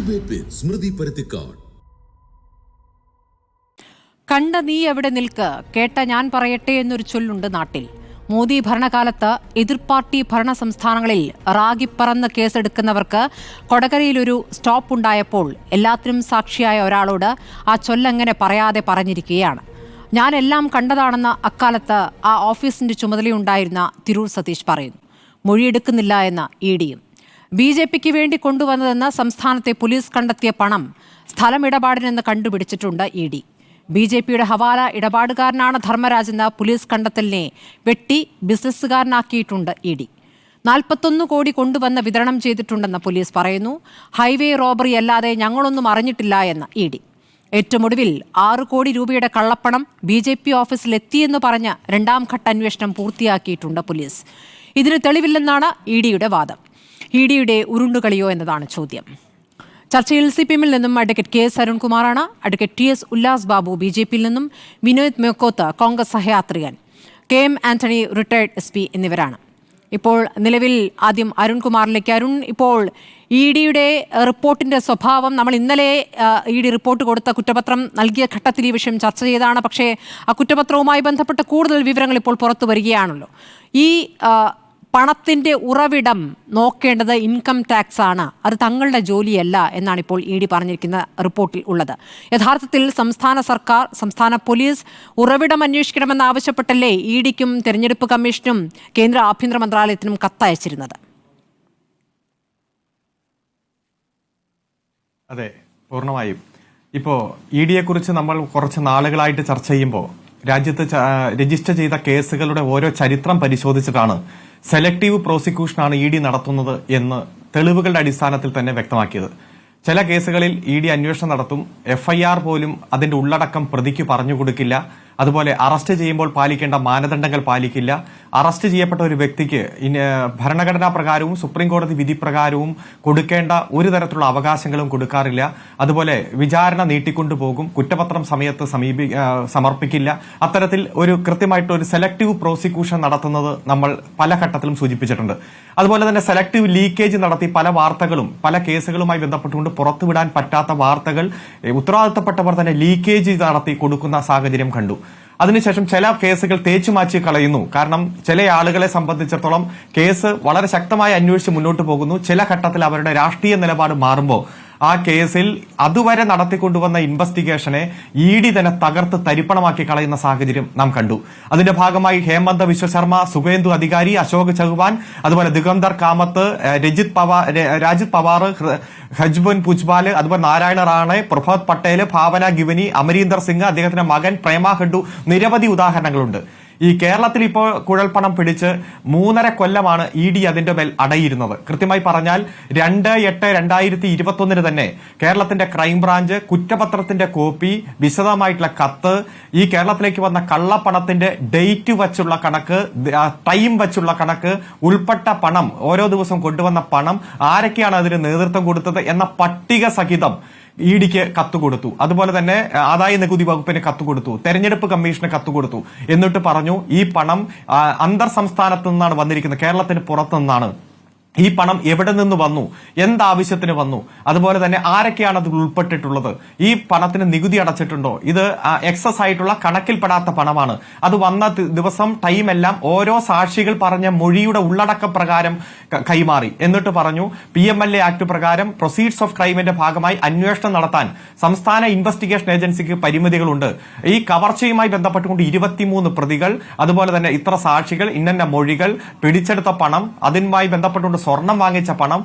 Debate വിത്ത് സ്മൃതി പരുത്തിക്കാട്. കണ്ട നീ എവിടെ നിൽക്ക്, കേട്ട ഞാൻ പറയട്ടെ എന്നൊരു ചൊല്ലുണ്ട് നാട്ടിൽ. മോദി ഭരണകാലത്ത് എതിർപാർട്ടി ഭരണ സംസ്ഥാനങ്ങളിൽ റാഗിപ്പറന്ന് കേസെടുക്കുന്നവർക്ക് കൊടകരയിലൊരു സ്റ്റോപ്പ് ഉണ്ടായപ്പോൾ എല്ലാത്തിനും സാക്ഷിയായ ഒരാളോട് ആ ചൊല്ലങ്ങനെ പറയാതെ പറഞ്ഞിരിക്കുകയാണ്. ഞാൻ എല്ലാം കണ്ടതാണെന്ന് അക്കാലത്ത് ആ ഓഫീസിന്റെ ചുമതലയുണ്ടായിരുന്ന തിരൂർ സതീഷ് പറയുന്നു. മൊഴിയെടുക്കുന്നില്ല എന്ന ഇഡിയും. BJPക്ക് വേണ്ടി കൊണ്ടുവന്നതെന്ന് സംസ്ഥാനത്തെ പോലീസ് കണ്ടെത്തിയ പണം സ്ഥലമിടപാടിനെന്ന് കണ്ടുപിടിച്ചിട്ടുണ്ട് ഇഡി. BJPയുടെ ഹവാല ഇടപാടുകാരനാണ് ധർമ്മരാജ് എന്ന പോലീസ് കണ്ടെത്തലിനെ വെട്ടി ബിസിനസ്സുകാരനാക്കിയിട്ടുണ്ട് ഇഡി. 41 കോടി കൊണ്ടുവന്ന് വിതരണം ചെയ്തിട്ടുണ്ടെന്ന് പോലീസ് പറയുന്നു. ഹൈവേ റോബറി അല്ലാതെ ഞങ്ങളൊന്നും അറിഞ്ഞിട്ടില്ല എന്ന് ഇഡി. ഏറ്റവും ഒടുവിൽ 6 കോടി രൂപയുടെ കള്ളപ്പണം BJP ഓഫീസിലെത്തിയെന്ന് പറഞ്ഞ് രണ്ടാം ഘട്ട അന്വേഷണം പൂർത്തിയാക്കിയിട്ടുണ്ട് പോലീസ്. ഇതിന് തെളിവില്ലെന്നാണ് ഇഡിയുടെ വാദം. ഇഡിയുടെ ഉരുണ്ടുകളിയോ എന്നതാണ് ചോദ്യം. ചർച്ചയിൽ CPM-ൽ നിന്നും അഡ്വക്കേറ്റ് KS അരുൺകുമാറാണ്, അഡ്വക്കേറ്റ് TS ഉല്ലാസ് ബാബു BJP-യിൽ നിന്നും, വിനോദ് മേക്കോത്ത് കോൺഗ്രസ് സഹയാത്രികൻ, KM ആന്റണി റിട്ടയർഡ് SP എന്നിവരാണ്. ഇപ്പോൾ നിലവിൽ ആദ്യം അരുൺകുമാറിലേക്ക്. അരുൺ, ഇപ്പോൾ ഇഡിയുടെ റിപ്പോർട്ടിന്റെ സ്വഭാവം നമ്മൾ ഇന്നലെ ഇഡി റിപ്പോർട്ട് കൊടുത്ത കുറ്റപത്രം നൽകിയ ഘട്ടത്തിൽ ഈ വിഷയം ചർച്ച ചെയ്തതാണ്. പക്ഷേ ആ കുറ്റപത്രവുമായി ബന്ധപ്പെട്ട കൂടുതൽ വിവരങ്ങൾ ഇപ്പോൾ പുറത്തു വരികയാണല്ലോ. ഈ പണത്തിന്റെ ഉറവിടം നോക്കേണ്ടത് ഇൻകം ടാക്സ് ആണ്, അത് തങ്ങളുടെ ജോലിയല്ല എന്നാണ് ഇപ്പോൾ ഇഡി പറഞ്ഞിരിക്കുന്ന റിപ്പോർട്ടിൽ ഉള്ളത്. യഥാർത്ഥത്തിൽ സംസ്ഥാന സർക്കാർ, സംസ്ഥാന പോലീസ് ഉറവിടം അന്വേഷിക്കണമെന്നാവശ്യപ്പെട്ടല്ലേ ഇഡിക്കും തെരഞ്ഞെടുപ്പ് കമ്മീഷനും കേന്ദ്ര ആഭ്യന്തര മന്ത്രാലയത്തിനും കത്തയച്ചിരുന്നത്? അതെ, പൂർണ്ണമായും. ഇപ്പോൾ ഇഡിയെ കുറിച്ച് നമ്മൾ കുറച്ച് നാളുകളായിട്ട് ചർച്ച ചെയ്യുമ്പോൾ രാജ്യത്ത് രജിസ്റ്റർ ചെയ്ത കേസുകളുടെ ഓരോ ചരിത്രം പരിശോധിച്ചിട്ടാണ് സെലക്ടീവ് പ്രോസിക്യൂഷനാണ് ഇഡി നടത്തുന്നത് എന്ന് തെളിവുകളുടെ അടിസ്ഥാനത്തിൽ തന്നെ വ്യക്തമാക്കിയത്. ചില കേസുകളിൽ ഇഡി അന്വേഷണം നടത്തും, FIR പോലും അതിന്റെ ഉള്ളടക്കം പ്രതിക്ക് പറഞ്ഞു കൊടുക്കില്ല. അതുപോലെ അറസ്റ്റ് ചെയ്യുമ്പോൾ പാലിക്കേണ്ട മാനദണ്ഡങ്ങൾ പാലിക്കില്ല. അറസ്റ്റ് ചെയ്യപ്പെട്ട ഒരു വ്യക്തിക്ക് ഭരണഘടനാ പ്രകാരവും സുപ്രീം കോടതി വിധി പ്രകാരവും കൊടുക്കേണ്ട ഒരു തരത്തിലുള്ള അവകാശങ്ങളും കൊടുക്കാറില്ല. അതുപോലെ വിചാരണ നീട്ടിക്കൊണ്ടുപോകും, കുറ്റപത്രം സമയത്ത് സമർപ്പിക്കില്ല. അത്തരത്തിൽ ഒരു കൃത്യമായിട്ട് ഒരു സെലക്ടീവ് പ്രോസിക്യൂഷൻ നടത്തുന്നത് നമ്മൾ പല ഘട്ടത്തിലും സൂചിപ്പിച്ചിട്ടുണ്ട്. അതുപോലെ തന്നെ സെലക്ടീവ് ലീക്കേജ് നടത്തി പല വാർത്തകളും പല കേസുകളുമായി ബന്ധപ്പെട്ടുകൊണ്ട് പുറത്തുവിടാൻ പറ്റാത്ത വാർത്തകൾ ഉത്തരവാദിത്തപ്പെട്ടവർ തന്നെ ലീക്കേജ് നടത്തി കൊടുക്കുന്ന സാഹചര്യം കണ്ടു. അതിനുശേഷം ചില കേസുകൾ തേച്ചുമാറ്റി കളയുന്നു. കാരണം ചില ആളുകളെ സംബന്ധിച്ചിടത്തോളം കേസ് വളരെ ശക്തമായി അന്വേഷിച്ച് മുന്നോട്ട് പോകുന്നു. ചില ഘട്ടത്തിൽ അവരുടെ രാഷ്ട്രീയ നിലപാട് മാറുമ്പോൾ ആ കേസിൽ അതുവരെ നടത്തിക്കൊണ്ടുവന്ന ഇൻവെസ്റ്റിഗേഷനെ ഇഡി തന്നെ തകർത്ത് തരിപ്പണമാക്കി കളയുന്ന സാഹചര്യം നാം കണ്ടു. അതിന്റെ ഭാഗമായി ഹേമന്ത് വിശ്വശർമ്മ, സുഖേന്ദു അധികാരി, അശോക് ചൗഹാൻ, അതുപോലെ ദിഗംബർ കാമത്ത്, രാജിത് പവാർ, ഹജ്ബൻ പുജ്ബാല്, അതുപോലെ നാരായണ റാണെ, പ്രഭാത് പട്ടേൽ, ഭാവന ഗിവനി, അമരീന്ദർ സിംഗ്, അദ്ദേഹത്തിന്റെ മകൻ പ്രേമ ഹഡു, നിരവധി ഉദാഹരണങ്ങളുണ്ട്. ഈ കേരളത്തിൽ ഇപ്പോൾ കുഴൽപ്പണം പിടിച്ച് 3.5 കൊല്ലമാണ് ഇഡി അതിന്റെ മേൽ അടയിരുന്നത്. കൃത്യമായി പറഞ്ഞാൽ 2/8/2021 തന്നെ കേരളത്തിന്റെ ക്രൈംബ്രാഞ്ച് കുറ്റപത്രത്തിന്റെ കോപ്പി, വിശദമായിട്ടുള്ള കത്ത്, ഈ കേരളത്തിലേക്ക് വന്ന കള്ളപ്പണത്തിന്റെ ഡേറ്റ് വച്ചുള്ള കണക്ക്, ടൈം വച്ചുള്ള കണക്ക്, ഉൾപ്പെട്ട പണം, ഓരോ ദിവസം കൊണ്ടുവന്ന പണം, ആരൊക്കെയാണ് അതിന് നേതൃത്വം കൊടുത്തത് എന്ന പട്ടിക സഹിതം ഇഡിക്ക് കത്തുകൊടുത്തു. അതുപോലെ തന്നെ ആദായ നികുതി വകുപ്പിന് കത്തുകൊടുത്തു, തെരഞ്ഞെടുപ്പ് കമ്മീഷന് കത്തുകൊടുത്തു. എന്നിട്ട് പറഞ്ഞു ഈ പണം അന്തർ സംസ്ഥാനത്ത് നിന്നാണ് വന്നിരിക്കുന്നത്, കേരളത്തിന് പുറത്തു നിന്നാണ്. ഈ പണം എവിടെ നിന്ന് വന്നു, എന്താവശ്യത്തിന് വന്നു, അതുപോലെ തന്നെ ആരൊക്കെയാണ് അതിൽ ഉൾപ്പെട്ടിട്ടുള്ളത്, ഈ പണത്തിന് നികുതി അടച്ചിട്ടുണ്ടോ, ഇത് എക്സസ് ആയിട്ടുള്ള കണക്കിൽപ്പെടാത്ത പണമാണ്, അത് വന്ന ദിവസം ടൈം എല്ലാം ഓരോ സാക്ഷികൾ പറഞ്ഞ മൊഴിയുടെ ഉള്ളടക്ക പ്രകാരം കൈമാറി. എന്നിട്ട് പറഞ്ഞു PMLA ആക്ട് പ്രകാരം പ്രൊസീഡ്സ് ഓഫ് ക്രൈമിന്റെ ഭാഗമായി അന്വേഷണം നടത്താൻ സംസ്ഥാന ഇൻവെസ്റ്റിഗേഷൻ ഏജൻസിക്ക് പരിമിതികളുണ്ട്. ഈ കവർച്ചയുമായി ബന്ധപ്പെട്ടുകൊണ്ട് 23 പ്രതികൾ, അതുപോലെ തന്നെ ഇത്ര സാക്ഷികൾ, ഇന്ന മൊഴികൾ, പിടിച്ചെടുത്ത പണം, അതുമായി ബന്ധപ്പെട്ടുകൊണ്ട് സ്വർണം വാങ്ങിച്ച പണം,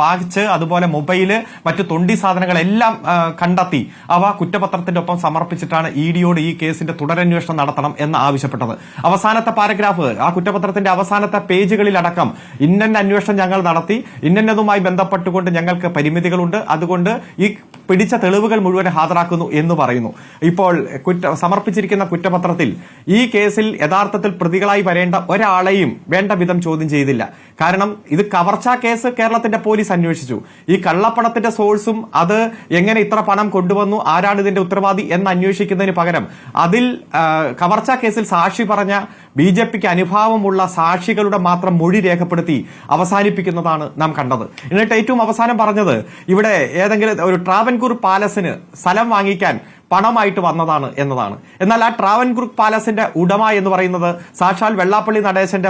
വാച്ച്, അതുപോലെ മൊബൈല്, മറ്റു തൊണ്ടി സാധനങ്ങളെല്ലാം കണ്ടെത്തി അവ കുറ്റപത്രത്തിന്റെ ഒപ്പം സമർപ്പിച്ചിട്ടാണ് ഇഡിയോട് ഈ കേസിന്റെ തുടരന്വേഷണം നടത്തണം എന്ന് ആവശ്യപ്പെട്ടത്. അവസാനത്തെ പാരഗ്രാഫ്, ആ കുറ്റപത്രത്തിന്റെ അവസാനത്തെ പേജുകളിലടക്കം ഇന്ന അന്വേഷണം ഞങ്ങൾ നടത്തി, ഇന്നതുമായി ബന്ധപ്പെട്ടുകൊണ്ട് ഞങ്ങൾക്ക് പരിമിതികളുണ്ട്, അതുകൊണ്ട് ഈ പിടിച്ച തെളിവുകൾ മുഴുവൻ ഹാജരാക്കുന്നു എന്ന് പറയുന്നു. ഇപ്പോൾ സമർപ്പിച്ചിരിക്കുന്ന കുറ്റപത്രത്തിൽ ഈ കേസിൽ യഥാർത്ഥത്തിൽ പ്രതികളായി വരേണ്ട ഒരാളെയും വേണ്ട വിധം ചോദ്യം ചെയ്തില്ല. കാരണം ഇത് കവർച്ചാ കേസ് കേരളത്തിന്റെ പോലീസ് അന്വേഷിച്ചു. ഈ കള്ളപ്പണത്തിന്റെ സോഴ്സും അത് എങ്ങനെ ഇത്ര പണം കൊണ്ടുവന്നു, ആരാണ് ഇതിന്റെ ഉത്തരവാദി എന്ന് അന്വേഷിക്കുന്നതിന് പകരം അതിൽ കവർച്ചാ കേസിൽ സാക്ഷി പറഞ്ഞ BJPക്ക് അനുഭാവമുള്ള സാക്ഷികളുടെ മാത്രം മൊഴി രേഖപ്പെടുത്തി അവസാനിപ്പിക്കുന്നതാണ് നാം കണ്ടത്. എന്നിട്ട് ഏറ്റവും അവസാനം പറഞ്ഞത് ഇവിടെ ഏതെങ്കിലും ഒരു ട്രാവൻകൂർ പാലസിന് സ്ഥലം വാങ്ങിക്കാൻ പണമായിട്ട് വന്നതാണ് എന്നതാണ്. എന്നാൽ ആ ട്രാവൻകൂർ പാലസിന്റെ ഉടമ എന്ന് പറയുന്നത് സാക്ഷാൽ വെള്ളാപ്പള്ളി നടേശന്റെ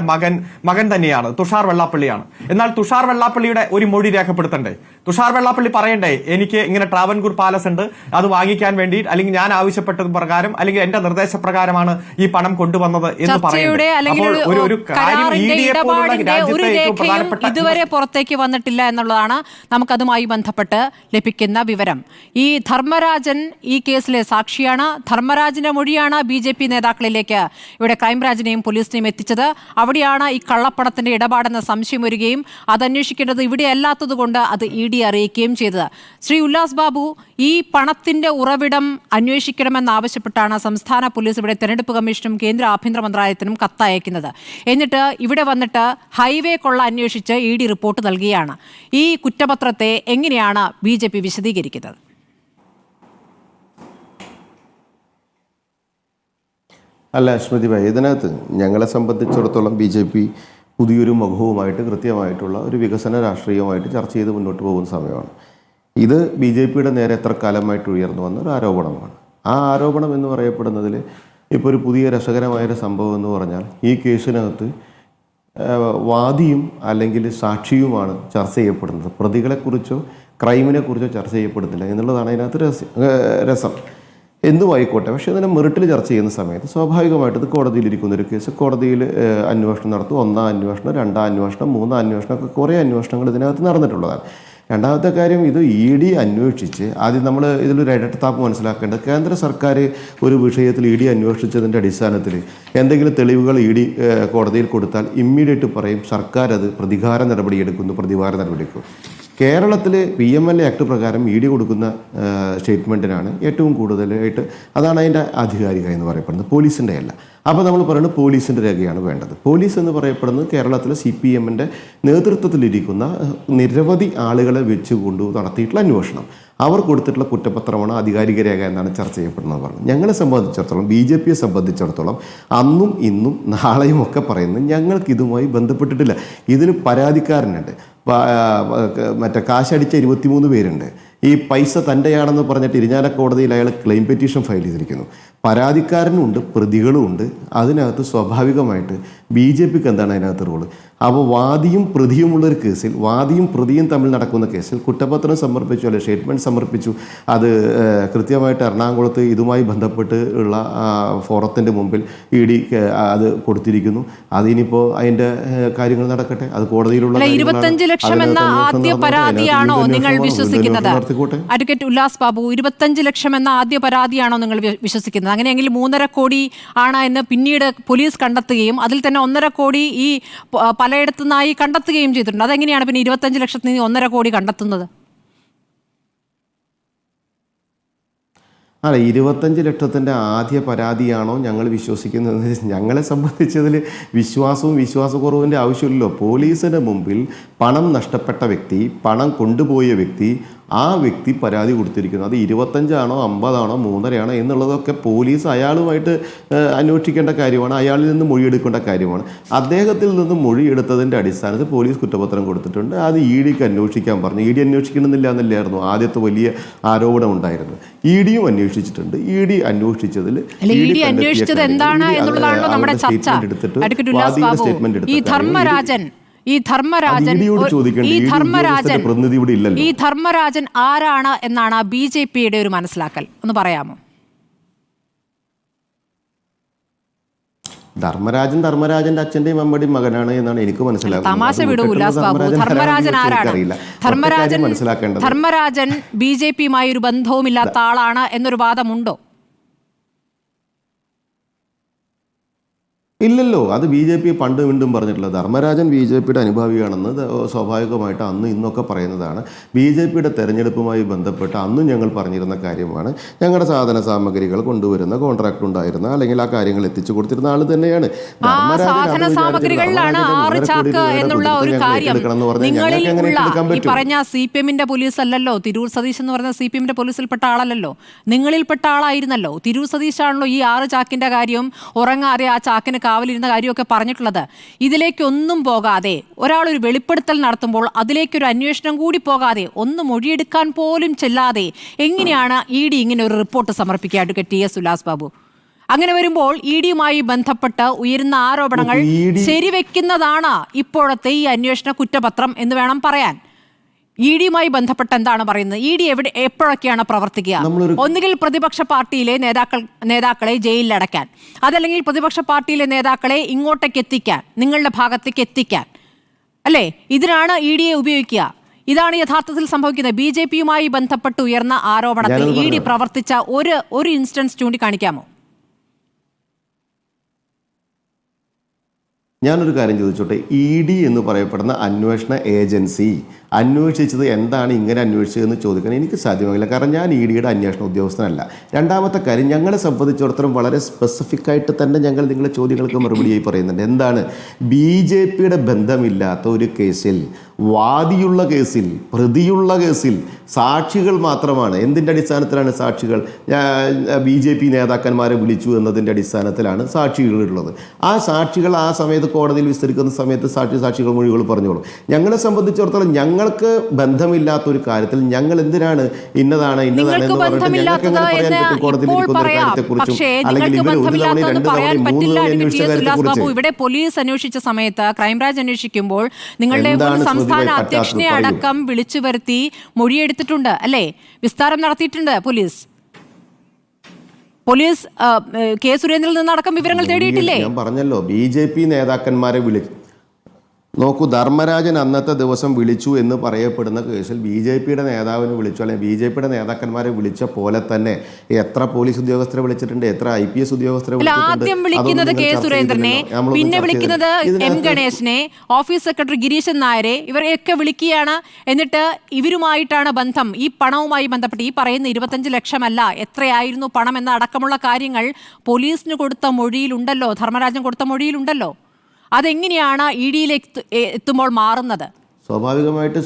മകൻ തന്നെയാണ്, തുഷാർ വെള്ളാപ്പള്ളിയാണ്. എന്നാൽ തുഷാർ വെള്ളാപ്പള്ളിയുടെ ഒരു മൊഴി രേഖപ്പെടുത്തണ്ടേ? തുഷാർ വെള്ളാപ്പള്ളി പറയണ്ടേ എനിക്ക് ഇങ്ങനെ ട്രാവൻകൂർ പാലസ് ഉണ്ട്, അത് വാങ്ങിക്കാൻ വേണ്ടി അല്ലെങ്കിൽ ഞാൻ ആവശ്യപ്പെട്ടത് പ്രകാരം അല്ലെങ്കിൽ എന്റെ നിർദ്ദേശപ്രകാരമാണ് ഈ പണം കൊണ്ടുവന്നത് എന്ന് പറയണ്ടേ? അപ്പോൾ ഒരു കാര്യം ഇതുവരെ പുറത്തേക്ക് വന്നിട്ടില്ല എന്നുള്ളതാണ് നമുക്കതുമായി ബന്ധപ്പെട്ട് ലഭിക്കുന്ന വിവരം. ഈ ധർമ്മരാജൻ ഈ കേസിലെ സാക്ഷിയാണ്. ധർമ്മരാജന്റെ മൊഴിയാണ് BJP നേതാക്കളിലേക്ക് ഇവിടെ ക്രൈംബ്രാഞ്ചിനെയും പോലീസിനെയും എത്തിച്ചത്. അവിടെയാണ് ഈ കള്ളപ്പണത്തിന്റെ ഇടപാടെന്ന സംശയം വരികയും അത് അന്വേഷിക്കേണ്ടത് ഇവിടെ അല്ലാത്തതുകൊണ്ട് അത് ED അറിയിക്കുകയും ചെയ്തത്. ശ്രീ ഉല്ലാസ് ബാബു, ഈ പണത്തിന്റെ ഉറവിടം അന്വേഷിക്കണമെന്നാവശ്യപ്പെട്ടാണ് സംസ്ഥാന പോലീസ് ഇവിടെ തെരഞ്ഞെടുപ്പ് കമ്മീഷനും കേന്ദ്ര ആഭ്യന്തര മന്ത്രാലയത്തിനും കത്തയക്കുന്നത്. എന്നിട്ട് ഇവിടെ വന്നിട്ട് ഹൈവേ കൊള്ള അന്വേഷിച്ച് ED റിപ്പോർട്ട് നൽകുകയാണ്. ഈ കുറ്റപത്രത്തെ എങ്ങനെയാണ് BJP വിശദീകരിക്കുന്നത്? അല്ല സ്മൃതി ഭായി, ഇതിനകത്ത് ഞങ്ങളെ സംബന്ധിച്ചിടത്തോളം BJP പുതിയൊരു മുഖവുമായിട്ട് കൃത്യമായിട്ടുള്ള ഒരു വികസന രാഷ്ട്രീയമായിട്ട് ചർച്ച ചെയ്ത് മുന്നോട്ട് പോകുന്ന സമയമാണ്. ഇത് BJPയുടെ നേരെ എത്ര കാലമായിട്ട് ഉയർന്നു വന്ന ഒരു ആരോപണമാണ്. ആ ആരോപണം എന്ന് പറയപ്പെടുന്നതിൽ ഇപ്പോൾ ഒരു പുതിയ രസകരമായൊരു സംഭവം എന്ന് പറഞ്ഞാൽ ഈ കേസിനകത്ത് വാദിയും അല്ലെങ്കിൽ സാക്ഷിയുമാണ് ചർച്ച ചെയ്യപ്പെടുന്നത്. പ്രതികളെക്കുറിച്ചോ ക്രൈമിനെക്കുറിച്ചോ ചർച്ച ചെയ്യപ്പെടുന്നില്ല എന്നുള്ളതാണ് അതിനകത്ത് രസം. എന്തുമായിക്കോട്ടെ, പക്ഷേ അതിനെ മെറിറ്റിൽ ചർച്ച ചെയ്യുന്ന സമയത്ത് സ്വാഭാവികമായിട്ട് ഇത് കോടതിയിലിരിക്കുന്നൊരു കേസ്, കോടതിയിൽ അന്വേഷണം നടത്തും. 1ാം അന്വേഷണം, 2ാം അന്വേഷണം, 3ാം അന്വേഷണം ഒക്കെ കുറേ അന്വേഷണങ്ങൾ ഇതിനകത്ത് നടന്നിട്ടുള്ളതാണ്. രണ്ടാമത്തെ കാര്യം, ഇത് ED അന്വേഷിച്ച് ആദ്യം നമ്മൾ ഇതിലൊരു ഇരട്ടത്താപ്പ് മനസ്സിലാക്കേണ്ടത്, കേന്ദ്ര സർക്കാർ ഒരു വിഷയത്തിൽ ED അന്വേഷിച്ചതിൻ്റെ അടിസ്ഥാനത്തിൽ എന്തെങ്കിലും തെളിവുകൾ ED കോടതിയിൽ കൊടുത്താൽ ഇമ്മീഡിയറ്റ് പറയും സർക്കാർ അത് പ്രതികാര നടപടിയെടുക്കുന്നു, പ്രതിവാര നടപടിയെടുക്കും. കേരളത്തിൽ PMLA ആക്ട് പ്രകാരം ED കൊടുക്കുന്ന സ്റ്റേറ്റ്മെൻറ്റിനാണ് ഏറ്റവും കൂടുതലായിട്ട്, അതാണ് അതിൻ്റെ ആധികാരിക എന്ന് പറയപ്പെടുന്നത്, പോലീസിൻ്റെ അല്ല. അപ്പോൾ നമ്മൾ പറയുന്നത് പോലീസിൻ്റെ രേഖയാണ് വേണ്ടത്. പോലീസ് എന്ന് പറയപ്പെടുന്നത് കേരളത്തിലെ CPMൻ്റെ നേതൃത്വത്തിലിരിക്കുന്ന നിരവധി ആളുകളെ വെച്ചുകൊണ്ട് നടത്തിയിട്ടുള്ള അന്വേഷണം, അവർ കൊടുത്തിട്ടുള്ള കുറ്റപത്രമാണ് ആധികാരിക രേഖ എന്നാണ് ചർച്ച ചെയ്യപ്പെടുന്നത് പറഞ്ഞത്. ഞങ്ങളെ സംബന്ധിച്ചിടത്തോളം, BJPയെ സംബന്ധിച്ചിടത്തോളം അന്നും ഇന്നും നാളെയും ഒക്കെ പറയുന്നത് ഞങ്ങൾക്ക് ഇതുമായി ബന്ധപ്പെട്ടിട്ടില്ല. ഇതിൽ പരാതിക്കാരനുണ്ട്, മറ്റേ കാശടിച്ച 23 പേരുണ്ട്. ഈ പൈസ തൻ്റെയാണെന്ന് പറഞ്ഞിട്ട് ഇരിഞ്ഞാലക്കോടതിയിൽ അയാൾ ക്ലെയിം പെറ്റീഷൻ ഫയൽ ചെയ്തിരിക്കുന്നു. പരാതിക്കാരനുണ്ട്, പ്രതികളുമുണ്ട്. അതിനകത്ത് സ്വാഭാവികമായിട്ട് BJPക്ക് എന്താണ് അതിനകത്ത് റോള്? അപ്പോൾ വാദിയും പ്രതിയുമുള്ളൊരു കേസിൽ, വാദിയും പ്രതിയും തമ്മിൽ നടക്കുന്ന കേസിൽ കുറ്റപത്രം സമർപ്പിച്ചു, അല്ലെങ്കിൽ സ്റ്റേറ്റ്മെൻറ്റ് സമർപ്പിച്ചു. അത് കൃത്യമായിട്ട് എറണാകുളത്ത് ഇതുമായി ബന്ധപ്പെട്ട് ഉള്ള ഫോറത്തിൻ്റെ മുമ്പിൽ ED അത് കൊടുത്തിരിക്കുന്നു. അതിനിപ്പോൾ അതിൻ്റെ കാര്യങ്ങൾ നടക്കട്ടെ, അത് കോടതിയിലുള്ള 25 ലക്ഷം എന്ന ആദ്യ പരാതിയാണോ നിങ്ങൾ വിശ്വസിക്കുന്നത്? അഡ്വക്കേറ്റ് ഉല്ലാസ് ബാബു, 25 ലക്ഷം എന്ന ആദ്യ പരാതിയാണോ നിങ്ങൾ വിശ്വസിക്കുന്നത്? അങ്ങനെയെങ്കിൽ 3.5 കോടി ആണ് എന്ന് പിന്നീട് പോലീസ് കണ്ടെത്തുകയും അതിൽ തന്നെ 1.5 കോടി ഈ പലയിടത്തു നിന്നായി കണ്ടെത്തുകയും ചെയ്തിട്ടുണ്ട്. അതെങ്ങനെയാണ് പിന്നെ 25 ലക്ഷത്തിൽ നിന്ന് 1.5 കോടി കണ്ടെത്തുന്നത്? അല്ല, 25 ലക്ഷത്തിൻ്റെ ആദ്യ പരാതിയാണോ ഞങ്ങൾ വിശ്വസിക്കുന്നത്? ഞങ്ങളെ സംബന്ധിച്ചതിൽ വിശ്വാസവും വിശ്വാസക്കുറവിൻ്റെ ആവശ്യമില്ലല്ലോ. പോലീസിന് മുമ്പിൽ പണം നഷ്ടപ്പെട്ട വ്യക്തി, പണം കൊണ്ടുപോയ വ്യക്തി, ആ വ്യക്തി പരാതി കൊടുത്തിരിക്കുന്നു. അത് 25 ആണോ 50 ആണോ 3.5 ആണോ എന്നുള്ളതൊക്കെ പോലീസ് അയാളുമായിട്ട് അന്വേഷിക്കേണ്ട കാര്യമാണ്, അയാളിൽ നിന്ന് മൊഴിയെടുക്കേണ്ട കാര്യമാണ്. അദ്ദേഹത്തിൽ നിന്ന് മൊഴിയെടുത്തതിൻ്റെ അടിസ്ഥാനത്തിൽ പോലീസ് കുറ്റപത്രം കൊടുത്തിട്ടുണ്ട്. അത് EDക്ക് അന്വേഷിക്കാൻ പറഞ്ഞു. ED അന്വേഷിക്കണമെന്നില്ല എന്നല്ലായിരുന്നു ആദ്യത്തെ വലിയ ആരോപണം ഉണ്ടായിരുന്നു. EDയും അന്വേഷിച്ചിട്ടുണ്ട്. ED അന്വേഷിച്ചതിൽ അന്വേഷിച്ചത് എന്താണ് എന്നുള്ളതാണോ നമ്മുടെ ചർച്ച. ഈ ധർമ്മരാജൻ ആരാണ് എന്നാണ് BJPയുടെ ഒരു മനസ്സിലാക്കൽ, ഒന്ന് പറയാമോ? ധർമ്മരാജന്റെ അച്ഛന്റെയും അമ്മയുടെയും മകനാണ് എന്നാണ് എനിക്ക് മനസ്സിലാക്കുന്നത്. തമാശ വിടൂ ഉല്ലാസ് ബാബു. ധർമ്മരാജൻ ആരാണ്? ധർമ്മരാജൻ BJPയുമായി ഒരു ബന്ധവുമില്ലാത്ത ആളാണ് എന്നൊരു വാദമുണ്ടോ? ഇല്ലല്ലോ, അത് ബി ജെ പി പണ്ട് വീണ്ടും പറഞ്ഞിട്ടില്ല. ധർമ്മരാജൻ ബി ജെ പിയുടെ അനുഭാവിയാണെന്ന് സ്വാഭാവികമായിട്ട് അന്ന് ഇന്നൊക്കെ പറയുന്നതാണ്. ബി ജെ പിയുടെ തെരഞ്ഞെടുപ്പുമായി ബന്ധപ്പെട്ട് അന്നും ഞങ്ങൾ പറഞ്ഞിരുന്ന കാര്യമാണ്. ഞങ്ങളുടെ സാധന സാമഗ്രികൾ കൊണ്ടുവരുന്ന കോൺട്രാക്ട് ഉണ്ടായിരുന്ന അല്ലെങ്കിൽ ആ കാര്യങ്ങൾ എത്തിച്ചു കൊടുത്തിരുന്ന ആൾ തന്നെയാണ്. സാധന സാമഗ്രികളിലാണ് 6 ചാക്ക് എന്നുള്ള ഒരു കാര്യം ഈ പറഞ്ഞ CPM-ന്റെ പോലീസ് അല്ലല്ലോ. തിരൂർ സതീഷ് എന്ന് പറഞ്ഞ CPM-ന്റെ പോലീസിൽപ്പെട്ട ആളല്ലല്ലോ, നിങ്ങളിൽപ്പെട്ട ആളായിരുന്നല്ലോ. തിരൂർ സതീഷാണല്ലോ ഈ 6 ചാക്കിന്റെ കാര്യവും ഉറങ്ങാതെ ആ ചാക്കിന് കാവലിരുന്ന കാര്യമൊക്കെ പറഞ്ഞിട്ടുള്ളത്. ഇതിലേക്കൊന്നും പോകാതെ ഒരാളൊരു വെളിപ്പെടുത്തൽ നടത്തുമ്പോൾ അതിലേക്കൊരു അന്വേഷണം കൂടി പോകാതെ ഒന്ന് മൊഴിയെടുക്കാൻ പോലും ചെല്ലാതെ എങ്ങനെയാണ് ED ഇങ്ങനെ ഒരു റിപ്പോർട്ട് സമർപ്പിക്കുക? അഡ്വക്കേറ്റ് TS ഉല്ലാസ് ബാബു, അങ്ങനെ വരുമ്പോൾ ED-യുമായി ബന്ധപ്പെട്ട് ഉയരുന്ന ആരോപണങ്ങൾ ശരിവെക്കുന്നതാണ് ഇപ്പോഴത്തെ ഈ അന്വേഷണ കുറ്റപത്രം എന്ന് വേണം പറയാൻ. ED-യുമായി ബന്ധപ്പെട്ട് എന്താണ് പറയുന്നത്? ED എപ്പോഴൊക്കെയാണ് പ്രവർത്തിക്കുക? ഒന്നുകിൽ പ്രതിപക്ഷ പാർട്ടിയിലെ നേതാക്കളെ ജയിലിലടയ്ക്കാൻ, അതല്ലെങ്കിൽ പ്രതിപക്ഷ പാർട്ടിയിലെ നേതാക്കളെ ഇങ്ങോട്ടേക്ക് എത്തിക്കാൻ, നിങ്ങളുടെ ഭാഗത്തേക്ക് എത്തിക്കാൻ, അല്ലേ? ഇതിനാണ് ED-യെ ഉപയോഗിക്കുക. ഇതാണ് യഥാർത്ഥത്തിൽ സംഭവിക്കുന്നത്. BJP-യുമായി ബന്ധപ്പെട്ട് ഉയർന്ന ആരോപണത്തിൽ ED പ്രവർത്തിച്ച ഒരു ഇൻസ്റ്റൻസ് ചൂണ്ടിക്കാണിക്കാമോ? ഞാനൊരു കാര്യം ചോദിച്ചോട്ടെ. ED എന്ന് പറയപ്പെടുന്ന അന്വേഷണ ഏജൻസി അന്വേഷിച്ചത് എന്താണ് ഇങ്ങനെ അന്വേഷിച്ചതെന്ന് ചോദിക്കാൻ എനിക്ക് സാധ്യമാകില്ല. കാരണം ഞാൻ ED-യുടെ അന്വേഷണ ഉദ്യോഗസ്ഥനല്ല. രണ്ടാമത്തെ കാര്യം, ഞങ്ങളെ സംബന്ധിച്ചിടത്തോളം വളരെ സ്പെസിഫിക് ആയിട്ട് തന്നെ ഞങ്ങൾ നിങ്ങളുടെ ചോദ്യങ്ങൾക്ക് മറുപടിയായി പറയുന്നുണ്ട്. എന്താണ്? BJP-യുടെ ബന്ധമില്ലാത്ത ഒരു കേസിൽ, വാദിയുള്ള കേസിൽ, പ്രതിയുള്ള കേസിൽ സാക്ഷികൾ മാത്രമാണ്. എന്തിൻ്റെ അടിസ്ഥാനത്തിലാണ് സാക്ഷികൾ? BJP നേതാക്കന്മാരെ വിളിച്ചു എന്നതിൻ്റെ അടിസ്ഥാനത്തിലാണ് സാക്ഷികളുള്ളത്. ആ സാക്ഷികൾ ആ സമയത്ത് കോടതിയിൽ വിസ്തരിക്കുന്ന സമയത്ത് സാക്ഷികൾ മൊഴികൾ പറഞ്ഞോളും. ഞങ്ങളെ സംബന്ധിച്ചിടത്തോളം ഞങ്ങൾക്ക് ബന്ധമില്ലാത്തൊരു കാര്യത്തിൽ ഞങ്ങൾ എന്തിനാണ് ഇന്നതാണ് എന്ന് പറഞ്ഞിട്ട് ഞങ്ങൾക്ക് എങ്ങനെ പറയാൻ പറ്റും കോടതിയിൽ ഇരിക്കുന്ന കാര്യത്തെക്കുറിച്ചും അല്ലെങ്കിൽ ഇവർ 1 തവണ 2 തവണ 3 തവണ അന്വേഷിച്ച കാര്യത്തെക്കുറിച്ച്? ഇവിടെ പോലീസ് അന്വേഷിച്ച സമയത്ത്, ക്രൈംബ്രാഞ്ച് അന്വേഷിക്കുമ്പോൾ നിങ്ങളുടെ സംസ്ഥാന അധ്യക്ഷനെ അടക്കം വിളിച്ചു വരുത്തി മൊഴിയെടുത്തിട്ടുണ്ട്, അല്ലേ? വിസ്താരം നടത്തിയിട്ടുണ്ട് പോലീസ്. കെ സുരേന്ദ്രനിൽ നിന്നടക്കം വിവരങ്ങൾ തേടിയിട്ടില്ലേ? ഞാൻ പറഞ്ഞല്ലോ, BJP നേതാക്കന്മാരെ നോക്കൂ, ധർമ്മരാജൻ അന്നത്തെ ദിവസം വിളിച്ചു എന്ന് പറയപ്പെടുന്ന കേസിൽ BJP-യുടെ നേതാവിനെ വിളിച്ചു, അല്ലെങ്കിൽ BJP-യുടെ നേതാക്കന്മാരെ വിളിച്ച പോലെ തന്നെ എത്ര പോലീസ് ഉദ്യോഗസ്ഥരെ വിളിച്ചിട്ടുണ്ട്, എത്ര IPS ഉദ്യോഗസ്ഥരെ വിളിച്ചിട്ടുണ്ട്? ആദ്യം വിളിക്കുന്നത് കെ സുരേന്ദ്രനെ, പിന്നെ വിളിക്കുന്നത് M ഗണേശനെ, ഓഫീസ് സെക്രട്ടറി ഗിരീശൻ നായരെ, ഇവരെയൊക്കെ വിളിക്കുകയാണ്. എന്നിട്ട് ഇവരുമായിട്ടാണ് ബന്ധം. ഈ പണവുമായി ബന്ധപ്പെട്ട് ഈ പറയുന്ന 25 ലക്ഷമല്ല, എത്രയായിരുന്നു പണം എന്ന അടക്കമുള്ള കാര്യങ്ങൾ പോലീസിന് കൊടുത്ത മൊഴിയിലുണ്ടല്ലോ, ധർമ്മരാജൻ കൊടുത്ത മൊഴിയിലുണ്ടല്ലോ. അതെങ്ങനെയാണ് ED-യിലേക്ക് എത്തുമ്പോൾ മാറുന്നത്? സ്വാഭാവികമായിട്ട്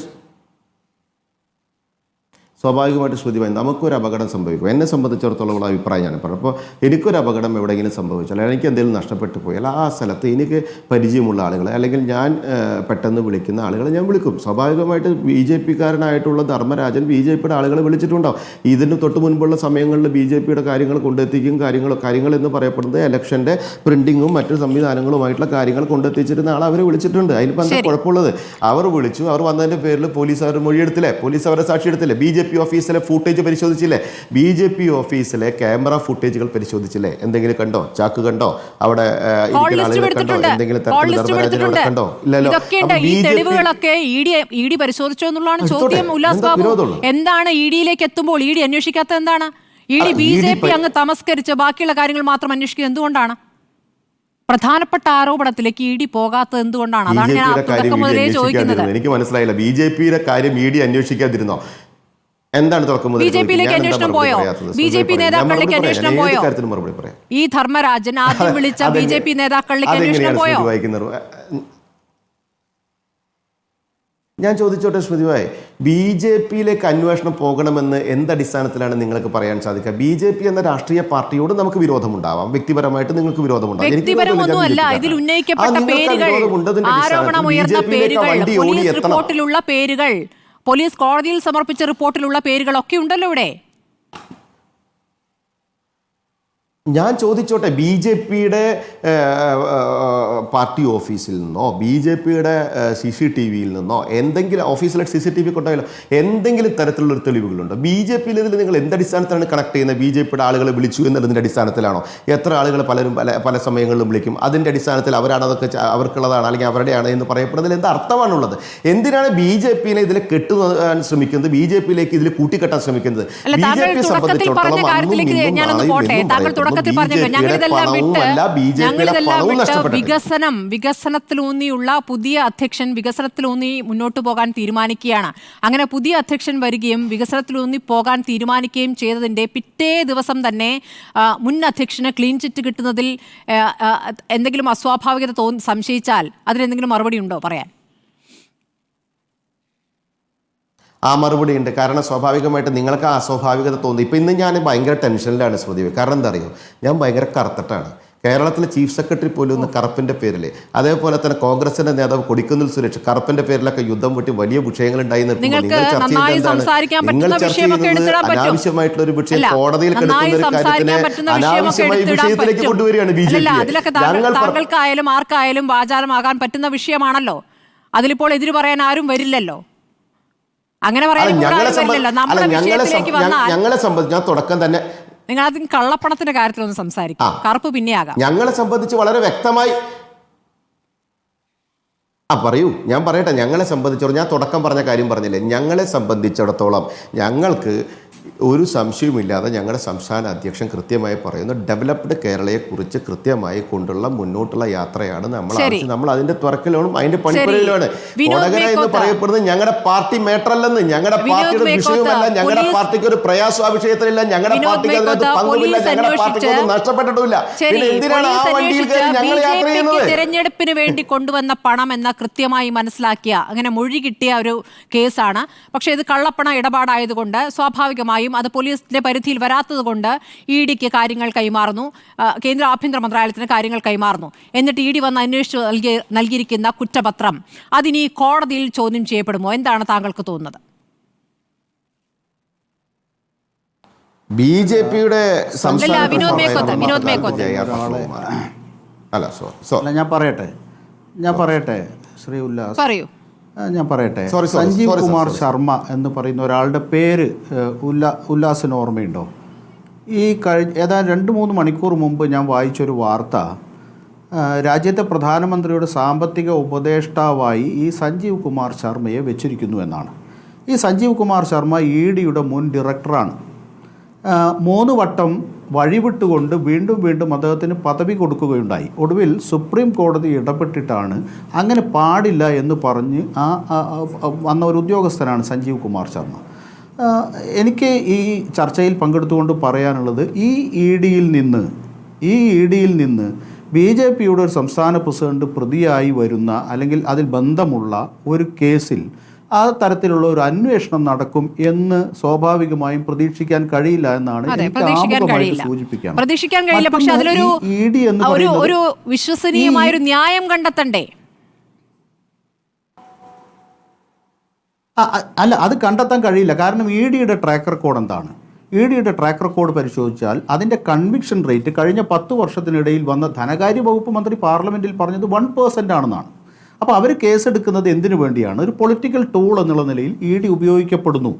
ശ്രുതിമായി നമുക്കൊരു അപകടം സംഭവിക്കും. എന്നെ സംബന്ധിച്ചിടത്തോളം അഭിപ്രായം ഞാൻ പറഞ്ഞു. അപ്പോൾ എനിക്കൊരു അപകടം എവിടെയെങ്കിലും സംഭവിച്ചാൽ, എനിക്ക് എന്തെങ്കിലും നഷ്ടപ്പെട്ടു പോയാൽ ആ സ്ഥലത്ത് എനിക്ക് പരിചയമുള്ള ആളുകളെ അല്ലെങ്കിൽ ഞാൻ പെട്ടെന്ന് വിളിക്കുന്ന ആളുകളെ ഞാൻ വിളിക്കും. സ്വാഭാവികമായിട്ട് BJP-കാരനായിട്ടുള്ള ധർമ്മരാജൻ BJP-യുടെ ആളുകളെ വിളിച്ചിട്ടുണ്ടാവും. ഇതിന് തൊട്ട് മുൻപുള്ള സമയങ്ങളിൽ BJP-യുടെ കാര്യങ്ങൾ കൊണ്ടെത്തിക്കും. കാര്യങ്ങൾ എന്ന് പറയപ്പെടുന്നത് ഇലക്ഷൻ്റെ പ്രിൻറ്റിങ്ങും മറ്റു സംവിധാനങ്ങളുമായിട്ടുള്ള കാര്യങ്ങൾ കൊണ്ടെത്തിച്ചിരുന്ന ആൾ അവരെ വിളിച്ചിട്ടുണ്ട്. അതിനിപ്പോൾ എന്താ കുഴപ്പമുള്ളത്? അവർ വിളിച്ചു, അവർ വന്നതിൻ്റെ പേരിൽ പോലീസ് അവർ മൊഴിയെടുത്തില്ലേ? പോലീസ് അവരെ സാക്ഷിയെടുത്തില്ലേ? BJP ഓഫീസിലെ ഫുട്ടേജ് പരിശോധിച്ചില്ലേ? BJP ഓഫീസിലെ ക്യാമറ ഫുട്ടേജുകൾ പരിശോധിച്ചില്ലേ? എന്തെങ്കിലും കണ്ടോ? ചാക്ക് കണ്ടോ? അവിടെ എന്തെങ്കിലും കണ്ടോ? ഇല്ലല്ലോ. ED പരിശോധിച്ചോ എന്നുള്ളതാണ് ചോദ്യം. ഉല്ലാസ് ബാബു, എന്താണ് ED-യിലേക്ക് എത്തുമ്പോൾ ED അന്വേഷിക്കാത്തത്? എന്താണ് ED BJP അങ്ങ് തമസ്കരിച്ച് ബാക്കിയുള്ള കാര്യങ്ങൾ മാത്രം അന്വേഷിക്കുന്നത് എന്തുകൊണ്ടാണ്? പ്രധാനപ്പെട്ട ആരോപണത്തിലേക്ക് ED പോകാത്തത് എന്തുകൊണ്ടാണ്? അതാണ് ഞാൻ തുടക്കം മുതലേ ചോദിക്കുന്നത്. എനിക്ക് മനസ്സിലായില്ല. BJP-യുടെ കാര്യം ED അന്വേഷിക്കാതിരുന്നോ? എന്താണ് BJP-യിലേക്ക് അന്വേഷണം പോയോ? BJP നേതാക്കളിലേക്ക് അന്വേഷണം പോയോ? ഈ ധർമ്മരാജൻ ആദ്യം വിളിച്ച BJP നേതാക്കളിലേക്ക് അന്വേഷണം പോയോ? ഞാൻ ചോദിച്ചോട്ടെ ശ്രുതിഭായ്, BJP-യിലേക്ക് അന്വേഷണം പോകണമെന്ന് എന്തടിസ്ഥാനത്തിലാണ് നിങ്ങൾക്ക് പറയാൻ സാധിക്കുക? BJP എന്ന രാഷ്ട്രീയ പാർട്ടിയോട് നമുക്ക് വിരോധമുണ്ടാവാം, വ്യക്തിപരമായിട്ട് നിങ്ങൾക്ക് വിരോധമുണ്ടാവാം. ഇതിൽ ഉന്നയിക്കപ്പെട്ട പേരുകൾ, ആരോപണമുയർന്ന പേരുകൾ, പോലീസ് റിപ്പോർട്ടിലുള്ള പേരുകൾ, പോലീസ് കോടതിയിൽ സമർപ്പിച്ച റിപ്പോർട്ടിലുള്ള പേരുകളൊക്കെ ഉണ്ടല്ലോ ഇവിടെ. ഞാൻ ചോദിച്ചോട്ടെ, BJP-യുടെ പാർട്ടി ഓഫീസിൽ നിന്നോ BJP-യുടെ CCTV-യിൽ നിന്നോ എന്തെങ്കിലും ഓഫീസിലെ CCTV കൊണ്ടായാലോ എന്തെങ്കിലും തരത്തിലുള്ള തെളിവുകളുണ്ടോ? BJP-യിൽ ഇതിൽ നിങ്ങൾ എന്തടിസ്ഥാനത്തിലാണ് കണക്ട് ചെയ്യുന്നത്? BJP-യുടെ ആളുകളെ വിളിച്ചു എന്നതിൻ്റെ അടിസ്ഥാനത്തിലാണോ? എത്ര ആളുകൾ പല സമയങ്ങളിലും വിളിക്കും? അതിൻ്റെ അടിസ്ഥാനത്തിൽ അവരാണ് അതൊക്കെ അവർക്കുള്ളതാണ് അല്ലെങ്കിൽ അവരുടെയാണ് എന്ന് പറയപ്പെടുന്നതിൽ എന്താ അർത്ഥമാണുള്ളത്? എന്തിനാണ് BJP-നെ ഇതിൽ കെട്ടുവാൻ ശ്രമിക്കുന്നത്? BJP-യിലേക്ക് ഇതിൽ കൂട്ടിക്കെട്ടാൻ ശ്രമിക്കുന്നത്? BJP-യെ സംബന്ധിച്ചിടത്തോളം തുടക്കത്തിൽ പറഞ്ഞല്ലോ ഞങ്ങളിതെല്ലാം വിട്ട് വികസനത്തിലൂന്നിയുള്ള പുതിയ അധ്യക്ഷൻ വികസനത്തിലൂന്നി മുന്നോട്ട് പോകാൻ തീരുമാനിക്കുകയാണ്. അങ്ങനെ പുതിയ അധ്യക്ഷൻ വരികയും വികസനത്തിലൂന്നി പോകാൻ തീരുമാനിക്കുകയും ചെയ്തതിന്റെ പിറ്റേ ദിവസം തന്നെ മുൻ അധ്യക്ഷന് ക്ലീൻ ചിറ്റ് കിട്ടുന്നതിൽ എന്തെങ്കിലും അസ്വാഭാവികത സംശയിച്ചാൽ അതിനെന്തെങ്കിലും മറുപടി ഉണ്ടോ പറയാൻ? ആ മറുപടി ഉണ്ട്. കാരണം സ്വാഭാവികമായിട്ട് നിങ്ങൾക്ക് ആ അസ്വാഭാവികത തോന്നി. ഇപ്പം ഇന്ന് ഞാൻ ഭയങ്കര ടെൻഷനിലാണ് സ്മൃതി. കാരണം എന്താ അറിയോ, ഞാൻ ഭയങ്കര കറുത്തിട്ടാണ്. കേരളത്തിലെ ചീഫ് സെക്രട്ടറി പോലും ഒന്ന് കറുപ്പിൻ്റെ പേരിൽ, അതേപോലെ തന്നെ കോൺഗ്രസിന്റെ നേതാവ് കൊടിക്കുന്നിൽ സുരേഷ് കറുപ്പിന്റെ പേരിലൊക്കെ യുദ്ധം വെട്ടി വലിയ വിഷയങ്ങൾ ഉണ്ടായി നിൽക്കുമ്പോൾ നിങ്ങൾ ചർച്ച ചെയ്യുന്നത് അനാവശ്യമായിട്ടുള്ള ഒരു വിഷയം കോടതിയിൽ കിടക്കുന്ന ഒരു കാര്യത്തിനെ അനാവശ്യമായ വിഷയത്തിലേക്ക് കൊണ്ടുവരികയാണ് ബി ജെ പി. താങ്കൾക്കായാലും ആർക്കായാലും വാചാലമാകാൻ പറ്റുന്ന വിഷയമാണല്ലോ. അതിലിപ്പോൾ എതിര് പറയാൻ ആരും വരില്ലല്ലോ. അങ്ങനെ ഞങ്ങളെ സംബന്ധിച്ച് ഞാൻ തുടക്കം തന്നെ നിങ്ങൾ ആദ്യം കള്ളപ്പണത്തിന്റെ കാര്യത്തിലൊന്ന് സംസാരിക്കും, കറുപ്പ് പിന്നെ ആകാം. ഞങ്ങളെ സംബന്ധിച്ച് വളരെ വ്യക്തമായി പറയൂ, ഞാൻ പറയട്ടെ. ഞങ്ങളെ സംബന്ധിച്ചിടത്തോളം ഞാൻ തുടക്കം പറഞ്ഞ കാര്യം പറഞ്ഞില്ലേ, ഞങ്ങളെ സംബന്ധിച്ചിടത്തോളം ഞങ്ങൾക്ക് ഒരു സംശയവുമില്ലാതെ ഞങ്ങളുടെ സംസ്ഥാന അധ്യക്ഷൻ കൃത്യമായി പറയുന്നു, ഡെവലപ്ഡ് കേരളയെക്കുറിച്ച് കൃത്യമായി കൊണ്ടുള്ള മുന്നോട്ടുള്ള യാത്രയാണ് നമ്മൾ അതിന്റെ തുറക്കലാണ്, അതിന്റെ പണിപ്പുരയിലാണ്. കൊടകര എന്ന് പറയപ്പെടുന്നത് ഞങ്ങളുടെ പാർട്ടി മേട്ടറല്ലെന്ന്, ഞങ്ങളുടെ പാർട്ടിയുടെ വിഷയവുമല്ല, ഞങ്ങളുടെ പാർട്ടിക്ക് ഒരു പ്രയാസം ആ വിഷയത്തിലില്ല, ഞങ്ങളുടെ പാർട്ടിക്ക് അതിനകത്ത് പങ്കുമില്ല, ഞങ്ങളുടെ പാർട്ടിക്ക് ഒന്നും നഷ്ടപ്പെട്ടിട്ടില്ല. പിന്നെ എന്തിനാണ് ആ വണ്ടിയിൽ കയറി ഞങ്ങൾ യാത്ര ചെയ്യുന്നത്? തെരഞ്ഞെടുപ്പിന് വേണ്ടി കൊണ്ടുവന്ന പണം എന്ന കൃത്യമായി മനസ്സിലാക്കിയ അങ്ങനെ മൊഴി കിട്ടിയ ഒരു കേസാണ്. പക്ഷേ ഇത് കള്ളപ്പണ ഇടപാടായതുകൊണ്ട് സ്വാഭാവികമായും അത് പോലീസിന്റെ പരിധിയിൽ വരാത്തത് കൊണ്ട് ഇ ഡിക്ക് കാര്യങ്ങൾ കൈമാറുന്നു, കേന്ദ്ര ആഭ്യന്തര മന്ത്രാലയത്തിന് കാര്യങ്ങൾ കൈമാറുന്നു. എന്നിട്ട് ഇ ഡി വന്ന് അന്വേഷിച്ച് നൽകിയിരിക്കുന്ന കുറ്റപത്രം അതിനി കോടതിയിൽ ചോദ്യം ചെയ്യപ്പെടുമോ? എന്താണ് താങ്കൾക്ക് തോന്നുന്നത്? ബി ജെ പിയുടെ ഞാൻ പറയട്ടെ ശ്രീ ഉല്ലാസ്, ഞാൻ പറയട്ടെ. സഞ്ജീവ് കുമാർ ശർമ്മ എന്ന് പറയുന്ന ഒരാളുടെ പേര് ഉല്ലാസിന് ഓർമ്മയുണ്ടോ? ഈ ഏതാണ്ട് 2-3 മണിക്കൂർ മുമ്പ് ഞാൻ വായിച്ചൊരു വാർത്ത, രാജ്യത്തെ പ്രധാനമന്ത്രിയുടെ സാമ്പത്തിക ഉപദേഷ്ടാവായി ഈ സഞ്ജീവ് കുമാർ ശർമ്മയെ വെച്ചിരിക്കുന്നു എന്നാണ്. ഈ സഞ്ജീവ് കുമാർ ശർമ്മ ഇ ഡിയുടെ മുൻ ഡയറക്ടറാണ്. 3 വട്ടം വഴിവിട്ടുകൊണ്ട് വീണ്ടും അദ്ദേഹത്തിന് പദവി കൊടുക്കുകയുണ്ടായി. ഒടുവിൽ സുപ്രീം കോടതി ഇടപെട്ടിട്ടാണ് അങ്ങനെ പാടില്ല എന്ന് പറഞ്ഞ് വന്ന ഒരു ഉദ്യോഗസ്ഥനാണ് സഞ്ജീവ് കുമാർ ശർമ്മ. എനിക്ക് ഈ ചർച്ചയിൽ പങ്കെടുത്തുകൊണ്ട് പറയാനുള്ളത്, ഈ ഇ ഡിയിൽ നിന്ന് ബി ജെ പിയുടെ ഒരു സംസ്ഥാന പ്രസിഡന്റ് പ്രതിയായി വരുന്ന അല്ലെങ്കിൽ അതിൽ ബന്ധമുള്ള ഒരു കേസിൽ ആ തരത്തിലുള്ള ഒരു അന്വേഷണം നടക്കും എന്ന് സ്വാഭാവികമായും പ്രതീക്ഷിക്കാൻ കഴിയില്ല എന്നാണ് സൂചിപ്പിക്കാൻ. പ്രതീക്ഷിക്കാൻ കഴിയില്ല, പക്ഷെ അതിലൊരു ഒരു വിശ്വസനീയമായ ഒരു ന്യായം കണ്ടെത്തണ്ടേ? അല്ല, അത് കണ്ടെത്താൻ കഴിയില്ല. കാരണം ഇ ഡിയുടെ ട്രാക്ക് റെക്കോർഡ് എന്താണ്? ഇ ഡിയുടെ ട്രാക്ക് റെക്കോർഡ് പരിശോധിച്ചാൽ അതിൻ്റെ കൺവിക്ഷൻ റേറ്റ് കഴിഞ്ഞ 10 വർഷത്തിനിടയിൽ വന്ന ധനകാര്യ വകുപ്പ് മന്ത്രി പാർലമെന്റിൽ പറഞ്ഞത് 1% ആണെന്നാണ്. അപ്പോൾ അവർ കേസെടുക്കുന്നത് എന്തിനു വേണ്ടിയാണ്? ഒരു പൊളിറ്റിക്കൽ ടൂൾ എന്നുള്ള നിലയിൽ ഇ ഡി ഉപയോഗിക്കപ്പെടുന്നു.